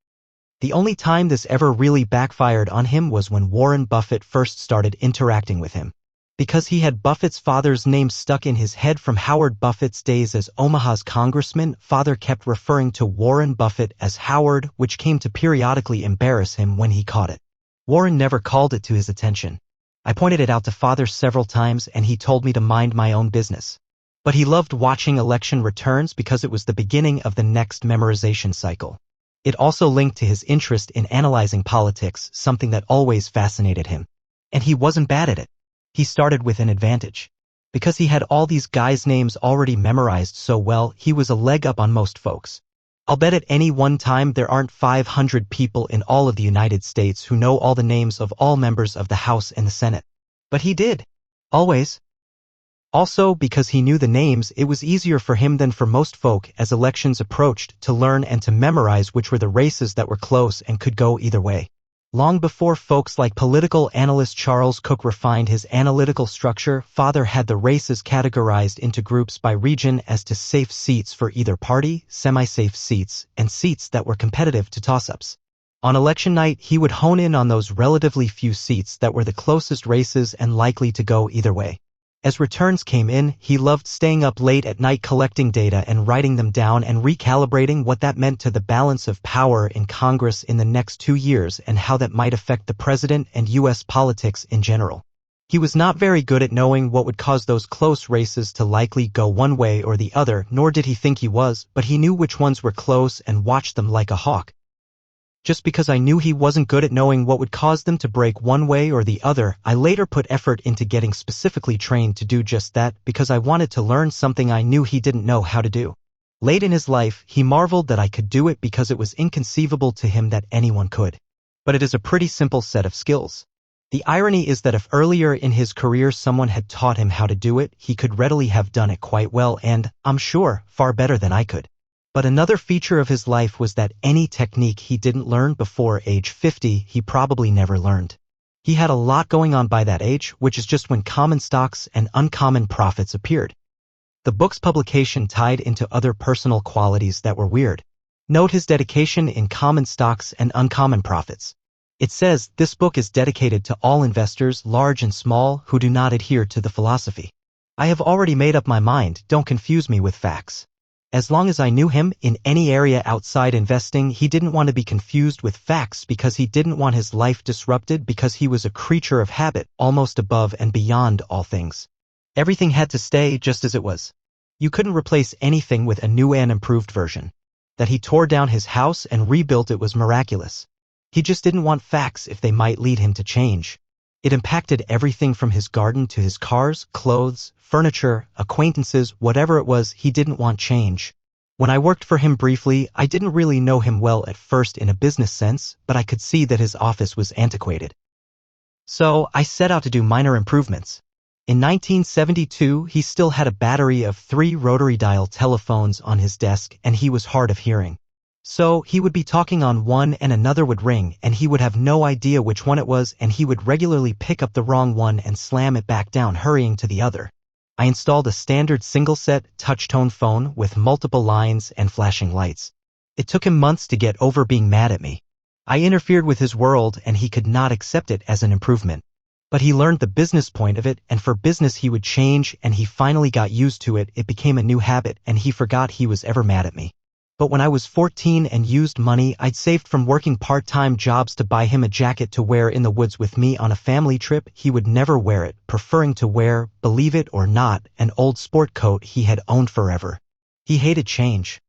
The only time this ever really backfired on him was when Warren Buffett first started interacting with him. Because he had Buffett's father's name stuck in his head from Howard Buffett's days as Omaha's congressman, father kept referring to Warren Buffett as Howard, which came to periodically embarrass him when he caught it. Warren never called it to his attention. I pointed it out to father several times and he told me to mind my own business. But he loved watching election returns because it was the beginning of the next memorization cycle. It also linked to his interest in analyzing politics, something that always fascinated him. And he wasn't bad at it. He started with an advantage. Because he had all these guys' names already memorized so well, he was a leg up on most folks. I'll bet at any one time there aren't 500 people in all of the United States who know all the names of all members of the House and the Senate. But he did. Always. Also, because he knew the names, it was easier for him than for most folk as elections approached to learn and to memorize which were the races that were close and could go either way. Long before folks like political analyst Charles Cook refined his analytical structure, father had the races categorized into groups by region as to safe seats for either party, semi-safe seats, and seats that were competitive to toss-ups. On election night, he would hone in on those relatively few seats that were the closest races and likely to go either way. As returns came in, he loved staying up late at night collecting data and writing them down and recalibrating what that meant to the balance of power in Congress in the next 2 years and how that might affect the president and U.S. politics in general. He was not very good at knowing what would cause those close races to likely go one way or the other, nor did he think he was, but he knew which ones were close and watched them like a hawk. Just because I knew he wasn't good at knowing what would cause them to break one way or the other, I later put effort into getting specifically trained to do just that because I wanted to learn something I knew he didn't know how to do. Late in his life, he marveled that I could do it because it was inconceivable to him that anyone could. But it is a pretty simple set of skills. The irony is that if earlier in his career someone had taught him how to do it, he could readily have done it quite well and, I'm sure, far better than I could. But another feature of his life was that any technique he didn't learn before age 50, he probably never learned. He had a lot going on by that age, which is just when common stocks and uncommon profits appeared. The book's publication tied into other personal qualities that were weird. Note his dedication in common stocks and uncommon profits. It says, this book is dedicated to all investors, large and small, who do not adhere to the philosophy. I have already made up my mind, don't confuse me with facts. As long as I knew him, in any area outside investing, he didn't want to be confused with facts because he didn't want his life disrupted because he was a creature of habit, almost above and beyond all things. Everything had to stay just as it was. You couldn't replace anything with a new and improved version. That he tore down his house and rebuilt it was miraculous. He just didn't want facts if they might lead him to change. It impacted everything from his garden to his cars, clothes, furniture, acquaintances, whatever it was, he didn't want change. When I worked for him briefly, I didn't really know him well at first in a business sense, but I could see that his office was antiquated. So I set out to do minor improvements. In 1972, he still had a battery of 3 rotary dial telephones on his desk and he was hard of hearing. So he would be talking on one and another would ring and he would have no idea which one it was and he would regularly pick up the wrong one and slam it back down hurrying to the other. I installed a standard single-set touch-tone phone with multiple lines and flashing lights. It took him months to get over being mad at me. I interfered with his world and he could not accept it as an improvement. But he learned the business point of it, and for business he would change, and he finally got used to it. It became a new habit, and he forgot he was ever mad at me. But when I was 14 and used money I'd saved from working part-time jobs to buy him a jacket to wear in the woods with me on a family trip, he would never wear it, preferring to wear, believe it or not, an old sport coat he had owned forever. He hated change.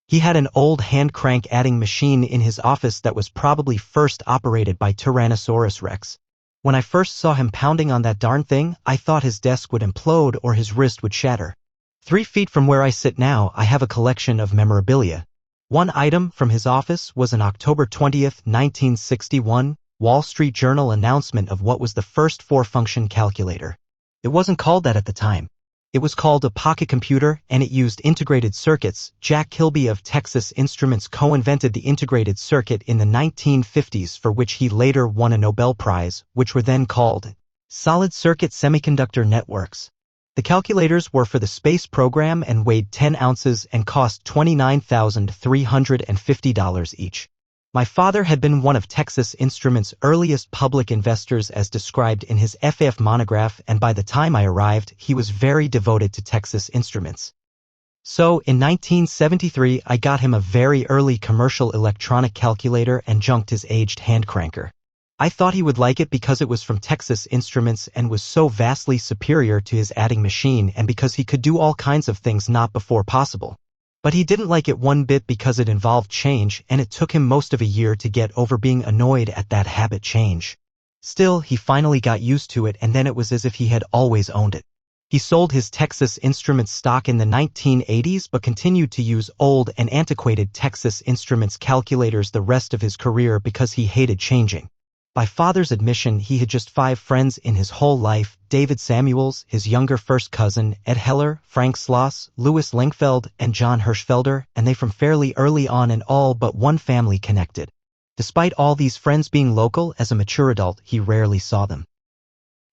He had an old hand-crank adding machine in his office that was probably first operated by Tyrannosaurus Rex. When I first saw him pounding on that darn thing, I thought his desk would implode or his wrist would shatter. 3 feet from where I sit now, I have a collection of memorabilia. One item from his office was an October 20th, 1961, Wall Street Journal announcement of what was the first 4-function calculator. It wasn't called that at the time. It was called a pocket computer, and it used integrated circuits. Jack Kilby of Texas Instruments co-invented the integrated circuit in the 1950s, for which he later won a Nobel Prize, which were then called solid-circuit semiconductor networks. The calculators were for the space program and weighed 10 ounces and cost $29,350 each. My father had been one of Texas Instruments' earliest public investors as described in his FAF monograph, and by the time I arrived, he was very devoted to Texas Instruments. So, in 1973, I got him a very early commercial electronic calculator and junked his aged handcranker. I thought he would like it because it was from Texas Instruments and was so vastly superior to his adding machine, and because he could do all kinds of things not before possible. But he didn't like it one bit because it involved change, and it took him most of a year to get over being annoyed at that habit change. Still, he finally got used to it, and then it was as if he had always owned it. He sold his Texas Instruments stock in the 1980s but continued to use old and antiquated Texas Instruments calculators the rest of his career because he hated changing. By father's admission, he had just 5 friends in his whole life: David Samuels, his younger first cousin, Ed Heller, Frank Sloss, Louis Lingfeld, and John Hirschfelder, and they from fairly early on and all but one family connected. Despite all these friends being local, as a mature adult, he rarely saw them.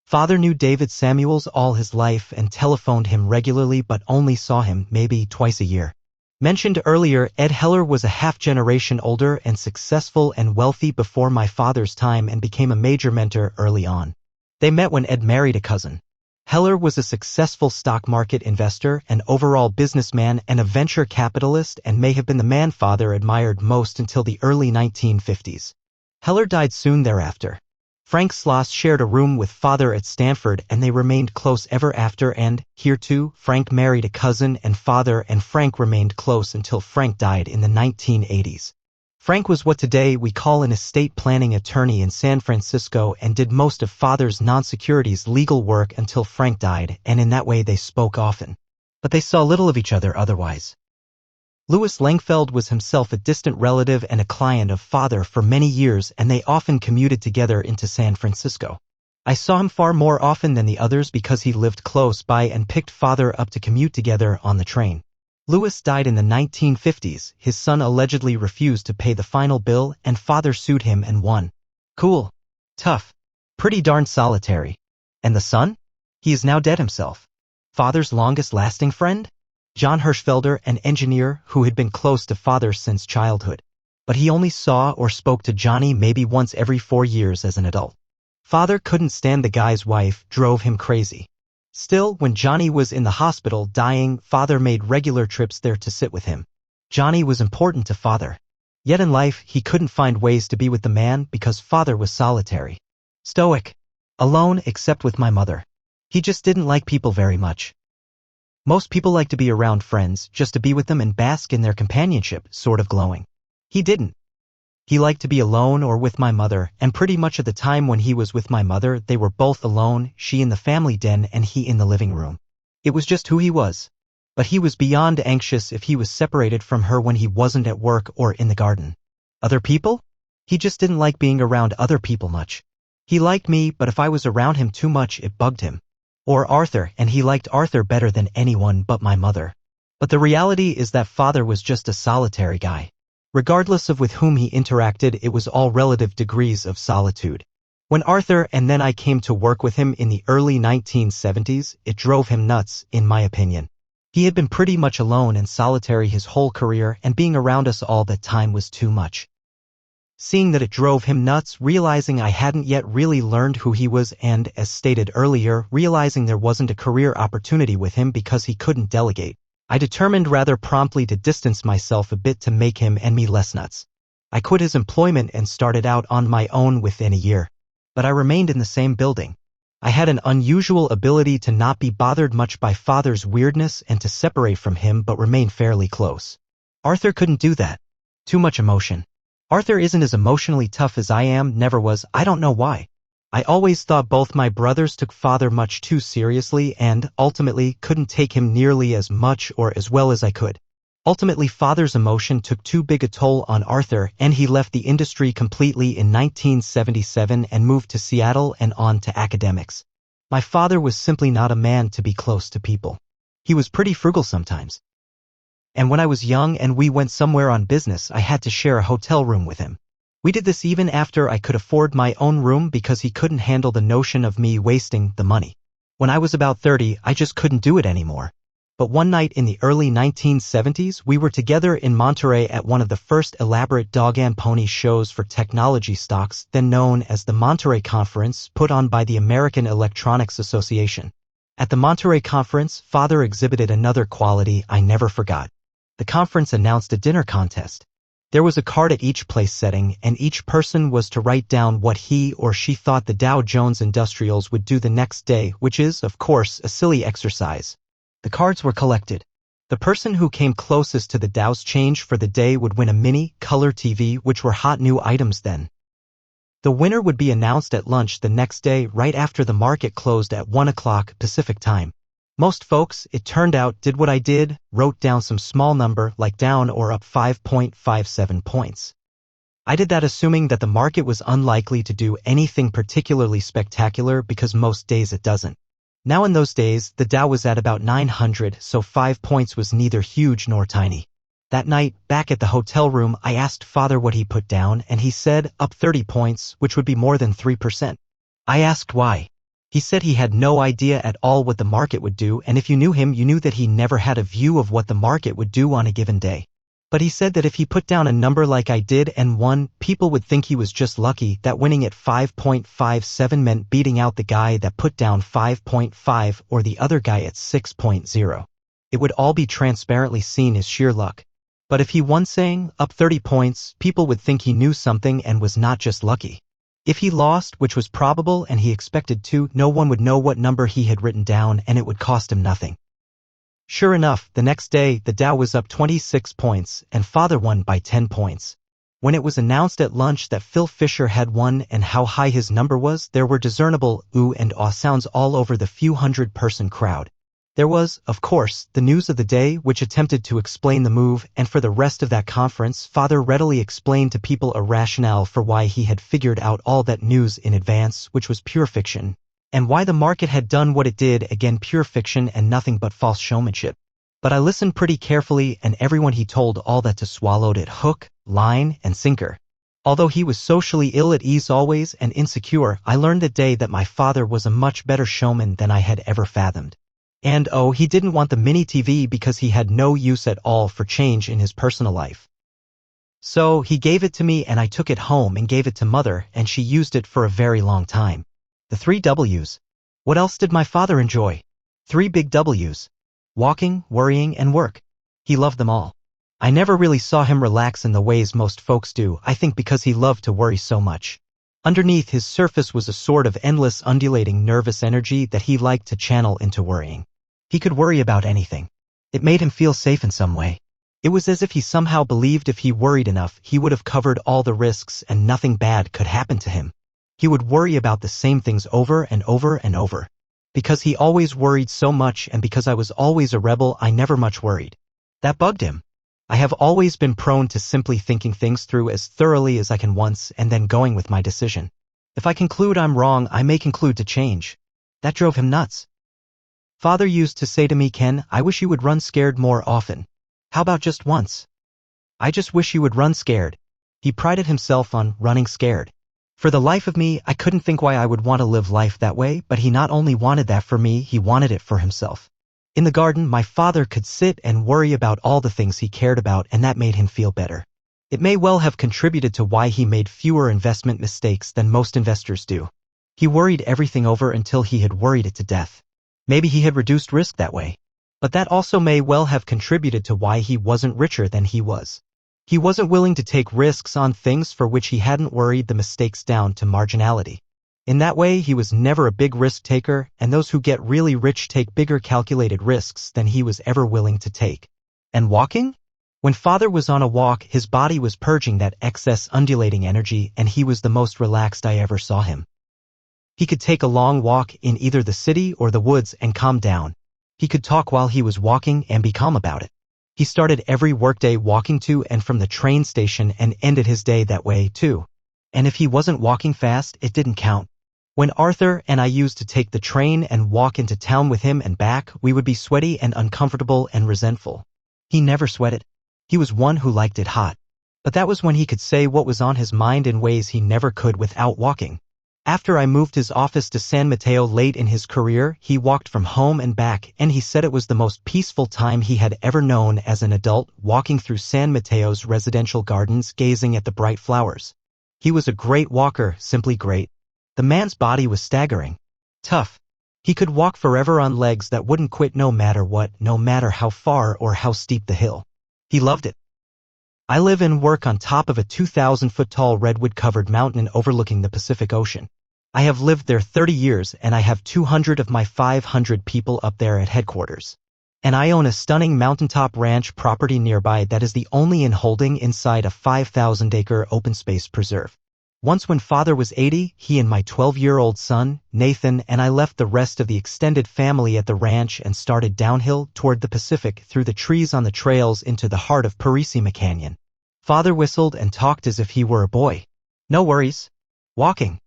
Father knew David Samuels all his life and telephoned him regularly, but only saw him maybe twice a year. Mentioned earlier, Ed Heller was a half-generation older and successful and wealthy before my father's time and became a major mentor early on. They met when Ed married a cousin. Heller was a successful stock market investor, an overall businessman, and a venture capitalist, and may have been the man father admired most until the early 1950s. Heller died soon thereafter. Frank Sloss shared a room with father at Stanford, and they remained close ever after, and, here too, Frank married a cousin, and father and Frank remained close until Frank died in the 1980s. Frank was what today we call an estate planning attorney in San Francisco and did most of father's non-securities legal work until Frank died, and in that way they spoke often. But they saw little of each other otherwise. Louis Lingfeld was himself a distant relative and a client of father for many years, and they often commuted together into San Francisco. I saw him far more often than the others because he lived close by and picked father up to commute together on the train. Louis died in the 1950s. His son allegedly refused to pay the final bill, and father sued him and won. Cool. Tough. Pretty darn solitary. And the son? He is now dead himself. Father's longest-lasting friend? John Hirschfelder, an engineer who had been close to father since childhood. But he only saw or spoke to Johnny maybe once every 4 years as an adult. Father couldn't stand the guy's wife, drove him crazy. Still, when Johnny was in the hospital dying, father made regular trips there to sit with him. Johnny was important to father. Yet in life, he couldn't find ways to be with the man because father was solitary. Stoic. Alone except with my mother. He just didn't like people very much. Most people like to be around friends, just to be with them and bask in their companionship, sort of glowing. He didn't. He liked to be alone or with my mother, and pretty much at the time when he was with my mother, they were both alone, she in the family den and he in the living room. It was just who he was. But he was beyond anxious if he was separated from her when he wasn't at work or in the garden. Other people? He just didn't like being around other people much. He liked me, but if I was around him too much, it bugged him. Or Arthur, and he liked Arthur better than anyone but my mother. But the reality is that father was just a solitary guy. Regardless of with whom he interacted, it was all relative degrees of solitude. When Arthur and then I came to work with him in the early 1970s, it drove him nuts, in my opinion. He had been pretty much alone and solitary his whole career, and being around us all that time was too much. seeing that it drove him nuts, realizing I hadn't yet really learned who he was and, as stated earlier, realizing there wasn't a career opportunity with him because he couldn't delegate. I determined rather promptly to distance myself a bit to make him and me less nuts. I quit his employment and started out on my own within a year. But I remained in the same building. I had an unusual ability to not be bothered much by Father's weirdness and to separate from him but remain fairly close. Arthur couldn't do that. Too much emotion. Arthur isn't as emotionally tough as I am, never was, I don't know why. I always thought both my brothers took Father much too seriously and, ultimately, couldn't take him nearly as much or as well as I could. Ultimately, Father's emotion took too big a toll on Arthur and he left the industry completely in 1977 and moved to Seattle and on to academics. My father was simply not a man to be close to people. He was pretty frugal sometimes. And when I was young and we went somewhere on business, I had to share a hotel room with him. We did this even after I could afford my own room because he couldn't handle the notion of me wasting the money. When I was about 30, I just couldn't do it anymore. But one night in the early 1970s, we were together in Monterey at one of the first elaborate dog and pony shows for technology stocks, then known as the Monterey Conference, put on by the American Electronics Association. At the Monterey Conference, Father exhibited another quality I never forgot. The conference announced a dinner contest. There was a card at each place setting, and each person was to write down what he or she thought the Dow Jones Industrials would do the next day, which is, of course, a silly exercise. The cards were collected. The person who came closest to the Dow's change for the day would win a mini color TV, which were hot new items then. The winner would be announced at lunch the next day right after the market closed at 1 o'clock Pacific time. Most folks, it turned out, did what I did, wrote down some small number like down or up 5.57 points. I did that assuming that the market was unlikely to do anything particularly spectacular because most days it doesn't. Now in those days, the Dow was at about 900, so 5 points was neither huge nor tiny. That night, back at the hotel room, I asked Father what he put down and he said, up 30 points, which would be more than 3%. I asked why. He said he had no idea at all what the market would do, and if you knew him, you knew that he never had a view of what the market would do on a given day. But he said that if he put down a number like I did and won, people would think he was just lucky, that winning at 5.57 meant beating out the guy that put down 5.5 or the other guy at 6.0. It would all be transparently seen as sheer luck. But if he won saying, up 30 points, people would think he knew something and was not just lucky. If he lost, which was probable and he expected to, no one would know what number he had written down and it would cost him nothing. Sure enough, the next day, the Dow was up 26 points and Father won by 10 points. When it was announced at lunch that Phil Fisher had won and how high his number was, there were discernible ooh and aw sounds all over the few hundred-person crowd. There was, of course, the news of the day, which attempted to explain the move, and for the rest of that conference, Father readily explained to people a rationale for why he had figured out all that news in advance, which was pure fiction, and why the market had done what it did, again pure fiction and nothing but false showmanship. But I listened pretty carefully, and everyone he told all that to swallowed it hook, line, and sinker. Although he was socially ill at ease always and insecure, I learned that day that my father was a much better showman than I had ever fathomed. And oh, he didn't want the mini TV because he had no use at all for change in his personal life. So he gave it to me and I took it home and gave it to Mother and she used it for a very long time. The 3 W's. What else did my father enjoy? 3 big W's. Walking, worrying, and work. He loved them all. I never really saw him relax in the ways most folks do, I think because he loved to worry so much. Underneath his surface was a sort of endless undulating nervous energy that he liked to channel into worrying. He could worry about anything. It made him feel safe in some way. It was as if he somehow believed if he worried enough, he would have covered all the risks and nothing bad could happen to him. He would worry about the same things over and over and over. Because he always worried so much and because I was always a rebel, I never much worried. That bugged him. I have always been prone to simply thinking things through as thoroughly as I can once and then going with my decision. If I conclude I'm wrong, I may conclude to change. That drove him nuts. Father used to say to me, Ken, I wish you would run scared more often. How about just once? I just wish you would run scared. He prided himself on running scared. For the life of me, I couldn't think why I would want to live life that way, but he not only wanted that for me, he wanted it for himself. In the garden, my father could sit and worry about all the things he cared about, and that made him feel better. It may well have contributed to why he made fewer investment mistakes than most investors do. He worried everything over until he had worried it to death. Maybe he had reduced risk that way. But that also may well have contributed to why he wasn't richer than he was. He wasn't willing to take risks on things for which he hadn't worried the mistakes down to marginality. In that way, he was never a big risk taker, and those who get really rich take bigger calculated risks than he was ever willing to take. And walking? When Father was on a walk, his body was purging that excess undulating energy, and he was the most relaxed I ever saw him. He could take a long walk in either the city or the woods and calm down. He could talk while he was walking and be calm about it. He started every workday walking to and from the train station and ended his day that way too. And if he wasn't walking fast, it didn't count. When Arthur and I used to take the train and walk into town with him and back, we would be sweaty and uncomfortable and resentful. He never sweated. He was one who liked it hot. But that was when he could say what was on his mind in ways he never could without walking. After I moved his office to San Mateo late in his career, he walked from home and back, and he said it was the most peaceful time he had ever known as an adult, walking through San Mateo's residential gardens, gazing at the bright flowers. He was a great walker, simply great. The man's body was staggering. Tough. He could walk forever on legs that wouldn't quit no matter what, no matter how far or how steep the hill. He loved it. I live and work on top of a 2,000-foot-tall redwood-covered mountain overlooking the Pacific Ocean. I have lived there 30 years, and I have 200 of my 500 people up there at headquarters. And I own a stunning mountaintop ranch property nearby that is the only in holding inside a 5,000-acre open space preserve. Once when Father was 80, he and my 12-year-old son, Nathan, and I left the rest of the extended family at the ranch and started downhill toward the Pacific through the trees on the trails into the heart of Purisima Canyon. Father whistled and talked as if he were a boy. No worries. Walking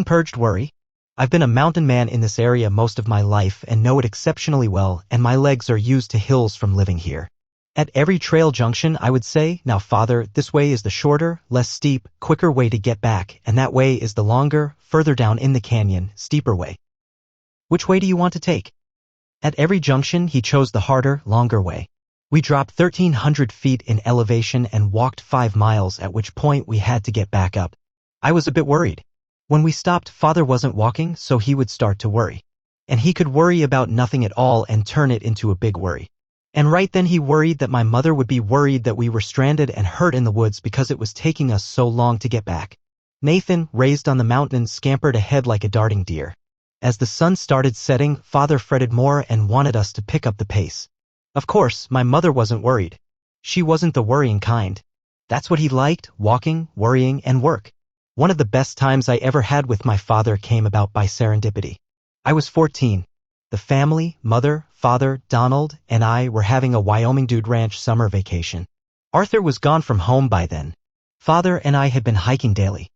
purged worry. I've been a mountain man in this area most of my life and know it exceptionally well, and my legs are used to hills from living here. At every trail junction I would say, now Father, this way is the shorter, less steep, quicker way to get back, and that way is the longer, further down in the canyon, steeper way. Which way do you want to take? At every junction he chose the harder, longer way. We dropped 1,300 feet in elevation and walked 5 miles, at which point we had to get back up. I was a bit worried. When we stopped, Father wasn't walking, so he would start to worry. And he could worry about nothing at all and turn it into a big worry. And right then he worried that my mother would be worried that we were stranded and hurt in the woods because it was taking us so long to get back. Nathan, raised on the mountain, scampered ahead like a darting deer. As the sun started setting, Father fretted more and wanted us to pick up the pace. Of course, my mother wasn't worried. She wasn't the worrying kind. That's what he liked, walking, worrying, and work. One of the best times I ever had with my father came about by serendipity. I was 14. The family, mother, father, Donald, and I were having a Wyoming dude ranch summer vacation. Arthur was gone from home by then. Father and I had been hiking daily.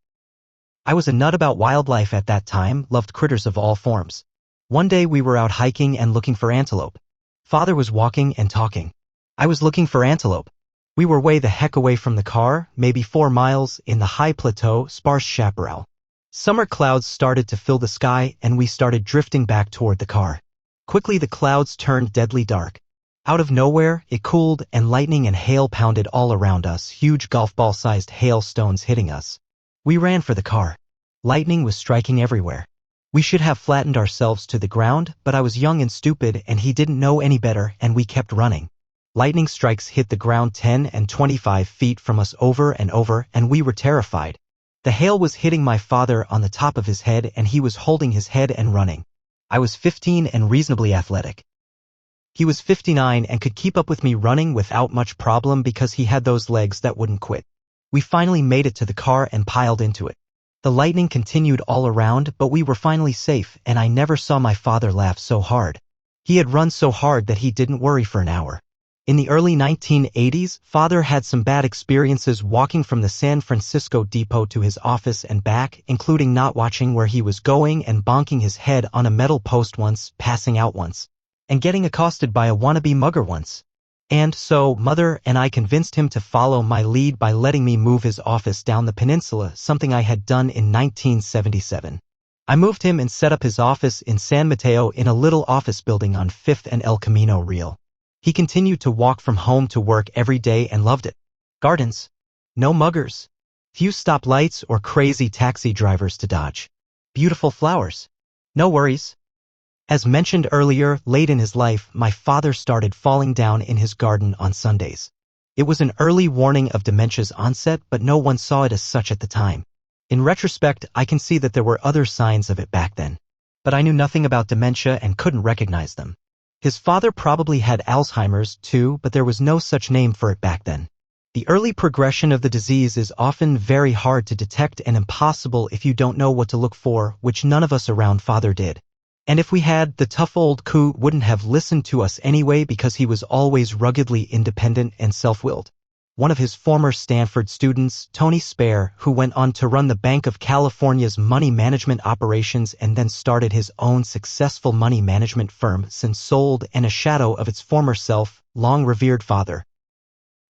I was a nut about wildlife at that time, loved critters of all forms. One day we were out hiking and looking for antelope. Father was walking and talking. I was looking for antelope. We were way the heck away from the car, maybe 4 miles, in the high plateau, sparse chaparral. Summer clouds started to fill the sky and we started drifting back toward the car. Quickly the clouds turned deadly dark. Out of nowhere, it cooled and lightning and hail pounded all around us, huge golf ball-sized hailstones hitting us. We ran for the car. Lightning was striking everywhere. We should have flattened ourselves to the ground, but I was young and stupid and he didn't know any better and we kept running. Lightning strikes hit the ground 10 and 25 feet from us over and we were terrified. The hail was hitting my father on the top of his head and he was holding his head and running. I was 15 and reasonably athletic. He was 59 and could keep up with me running without much problem because he had those legs that wouldn't quit. We finally made it to the car and piled into it. The lightning continued all around, but we were finally safe and I never saw my father laugh so hard. He had run so hard that he didn't worry for an hour. In the early 1980s, Father had some bad experiences walking from the San Francisco depot to his office and back, including not watching where he was going and bonking his head on a metal post once, passing out once, and getting accosted by a wannabe mugger once. And so, Mother and I convinced him to follow my lead by letting me move his office down the peninsula, something I had done in 1977. I moved him and set up his office in San Mateo in a little office building on 5th and El Camino Real. He continued to walk from home to work every day and loved it. Gardens. No muggers. Few stoplights or crazy taxi drivers to dodge. Beautiful flowers. No worries. As mentioned earlier, late in his life, my father started falling down in his garden on Sundays. It was an early warning of dementia's onset, but no one saw it as such at the time. In retrospect, I can see that there were other signs of it back then. But I knew nothing about dementia and couldn't recognize them. His father probably had Alzheimer's too, but there was no such name for it back then. The early progression of the disease is often very hard to detect and impossible if you don't know what to look for, which none of us around father did. And if we had, the tough old coot wouldn't have listened to us anyway because he was always ruggedly independent and self-willed. One of his former Stanford students, Tony Spare, who went on to run the Bank of California's money management operations and then started his own successful money management firm since sold, and a shadow of its former self, long-revered father.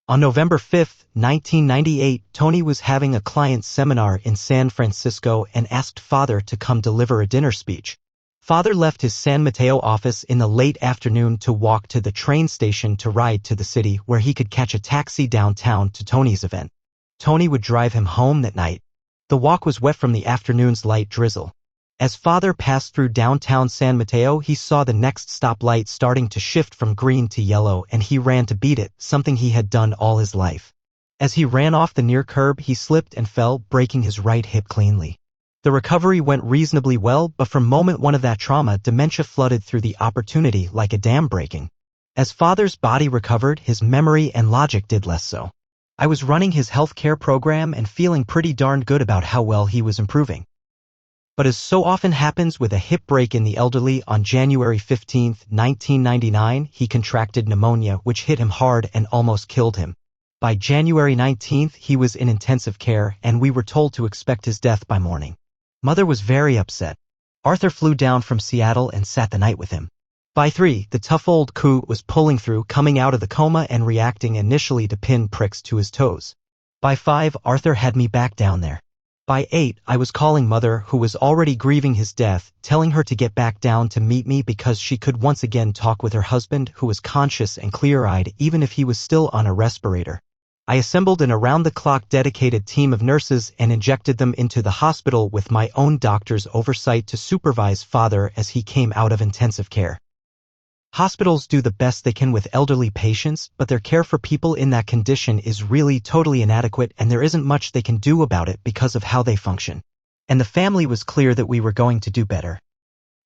On November 5, 1998, Tony was having a client seminar in San Francisco and asked father to come deliver a dinner speech. Father left his San Mateo office in the late afternoon to walk to the train station to ride to the city where he could catch a taxi downtown to Tony's event. Tony would drive him home that night. The walk was wet from the afternoon's light drizzle. As father passed through downtown San Mateo, he saw the next stoplight starting to shift from green to yellow, and he ran to beat it, something he had done all his life. As he ran off the near curb, he slipped and fell, breaking his right hip cleanly. The recovery went reasonably well, but from moment one of that trauma, dementia flooded through the opportunity like a dam breaking. As father's body recovered, his memory and logic did less so. I was running his healthcare program and feeling pretty darned good about how well he was improving. But as so often happens with a hip break in the elderly, on January 15, 1999, he contracted pneumonia, which hit him hard and almost killed him. By January 19, he was in intensive care, and we were told to expect his death by morning. Mother was very upset. Arthur flew down from Seattle and sat the night with him. By 3, the tough old coot was pulling through, coming out of the coma and reacting initially to pin pricks to his toes. By 5, Arthur had me back down there. By 8, I was calling Mother, who was already grieving his death, telling her to get back down to meet me because she could once again talk with her husband, who was conscious and clear-eyed even if he was still on a respirator. I assembled an around-the-clock dedicated team of nurses and injected them into the hospital with my own doctor's oversight to supervise father as he came out of intensive care. Hospitals do the best they can with elderly patients, but their care for people in that condition is really totally inadequate, and there isn't much they can do about it because of how they function. And the family was clear that we were going to do better.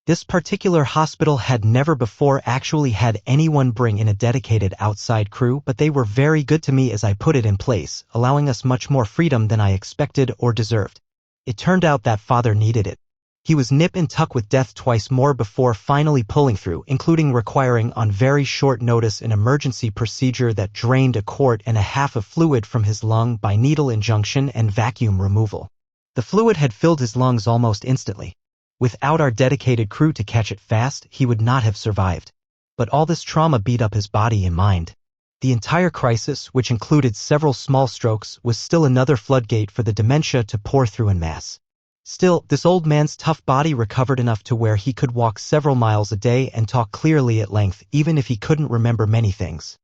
This particular hospital had never before actually had anyone bring in a dedicated outside crew, but they were very good to me as I put it in place, allowing us much more freedom than I expected or deserved. It turned out that father needed it. He was nip and tuck with death twice more before finally pulling through, including requiring on very short notice an emergency procedure that drained 1.5 quarts of fluid from his lung by needle injection and vacuum removal. The fluid had filled his lungs almost instantly. Without our dedicated crew to catch it fast, he would not have survived. But all this trauma beat up his body and mind. The entire crisis, which included several small strokes, was still another floodgate for the dementia to pour through en masse. Still, this old man's tough body recovered enough to where he could walk several miles a day and talk clearly at length, even if he couldn't remember many things.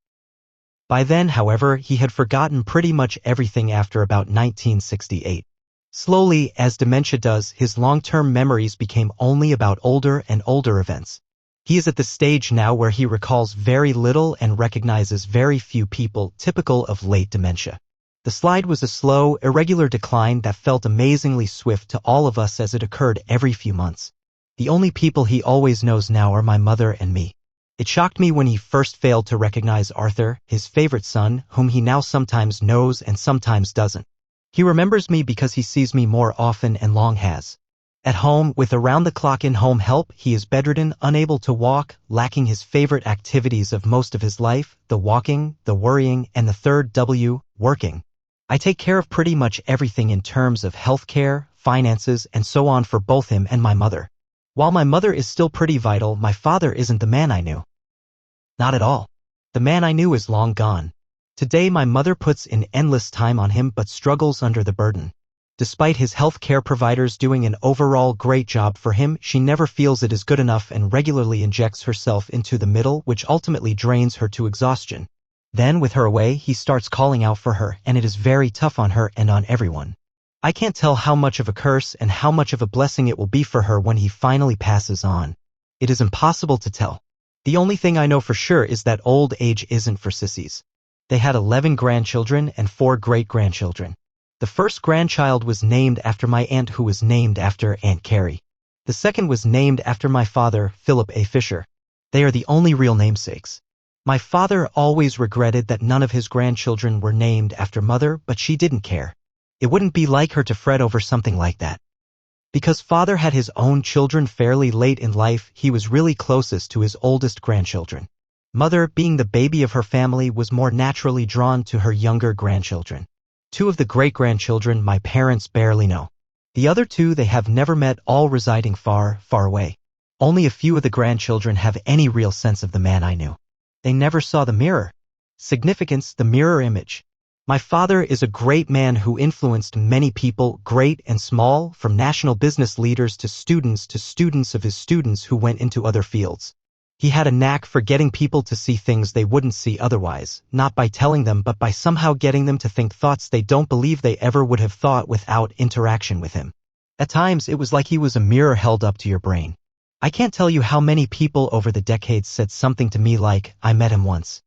By then, however, he had forgotten pretty much everything after about 1968. Slowly, as dementia does, his long-term memories became only about older and older events. He is at the stage now where he recalls very little and recognizes very few people, typical of late dementia. The slide was a slow, irregular decline that felt amazingly swift to all of us as it occurred every few months. The only people he always knows now are my mother and me. It shocked me when he first failed to recognize Arthur, his favorite son, whom he now sometimes knows and sometimes doesn't. He remembers me because he sees me more often and long has. At home, with around-the-clock in-home help, he is bedridden, unable to walk, lacking his favorite activities of most of his life, the walking, the worrying, and the third W, working. I take care of pretty much everything in terms of healthcare, finances, and so on for both him and my mother. While my mother is still pretty vital, my father isn't the man I knew. Not at all. The man I knew is long gone. Today my mother puts in endless time on him but struggles under the burden. Despite his health care providers doing an overall great job for him, she never feels it is good enough and regularly injects herself into the middle, which ultimately drains her to exhaustion. Then, with her away, he starts calling out for her, and it is very tough on her and on everyone. I can't tell how much of a curse and how much of a blessing it will be for her when he finally passes on. It is impossible to tell. The only thing I know for sure is that old age isn't for sissies. They had 11 grandchildren and 4 great-grandchildren. The first grandchild was named after my aunt, who was named after Aunt Carrie. The second was named after my father, Philip A. Fisher. They are the only real namesakes. My father always regretted that none of his grandchildren were named after mother, but she didn't care. It wouldn't be like her to fret over something like that. Because father had his own children fairly late in life, he was really closest to his oldest grandchildren. Mother, being the baby of her family, was more naturally drawn to her younger grandchildren. 2 of the great-grandchildren my parents barely know. The other 2 they have never met, all residing far, far away. Only a few of the grandchildren have any real sense of the man I knew. They never saw the mirror. Significance, the mirror image. My father is a great man who influenced many people, great and small, from national business leaders to students of his students who went into other fields. He had a knack for getting people to see things they wouldn't see otherwise, not by telling them but by somehow getting them to think thoughts they don't believe they ever would have thought without interaction with him. At times it was like he was a mirror held up to your brain. I can't tell you how many people over the decades said something to me like, "I met him once."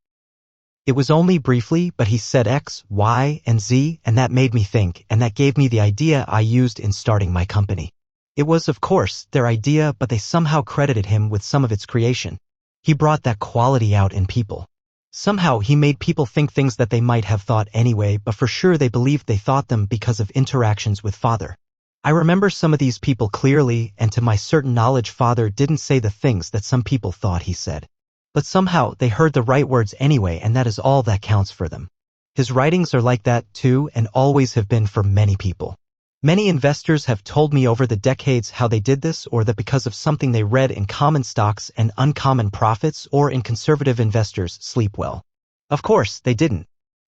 It was only briefly, but he said X, Y, and Z, and that made me think, and that gave me the idea I used in starting my company. It was, of course, their idea, but they somehow credited him with some of its creation. He brought that quality out in people. Somehow he made people think things that they might have thought anyway, but for sure they believed they thought them because of interactions with father. I remember some of these people clearly, and to my certain knowledge father didn't say the things that some people thought he said. But somehow they heard the right words anyway, and that is all that counts for them. His writings are like that too, and always have been for many people. Many investors have told me over the decades how they did this, or that because of something they read in Common Stocks and Uncommon Profits or in Conservative Investors Sleep Well. Of course, they didn't.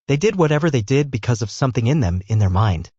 They did whatever they did because of something in them, in their mind.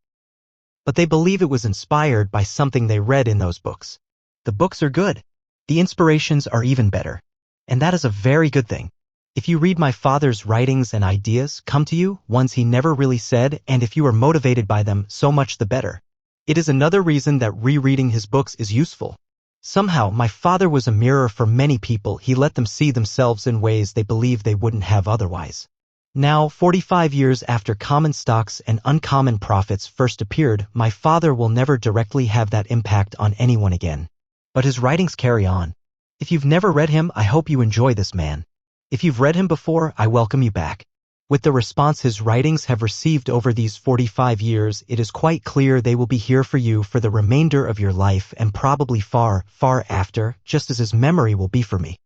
But they believe it was inspired by something they read in those books. The books are good. The inspirations are even better. And that is a very good thing. If you read my father's writings and ideas come to you, ones he never really said, and if you are motivated by them, so much the better. It is another reason that rereading his books is useful. Somehow, my father was a mirror for many people. He let them see themselves in ways they believed they wouldn't have otherwise. Now, 45 years after Common Stocks and Uncommon Profits first appeared, my father will never directly have that impact on anyone again. But his writings carry on. If you've never read him, I hope you enjoy this man. If you've read him before, I welcome you back. With the response his writings have received over these 45 years, it is quite clear they will be here for you for the remainder of your life and probably far, far after, just as his memory will be for me.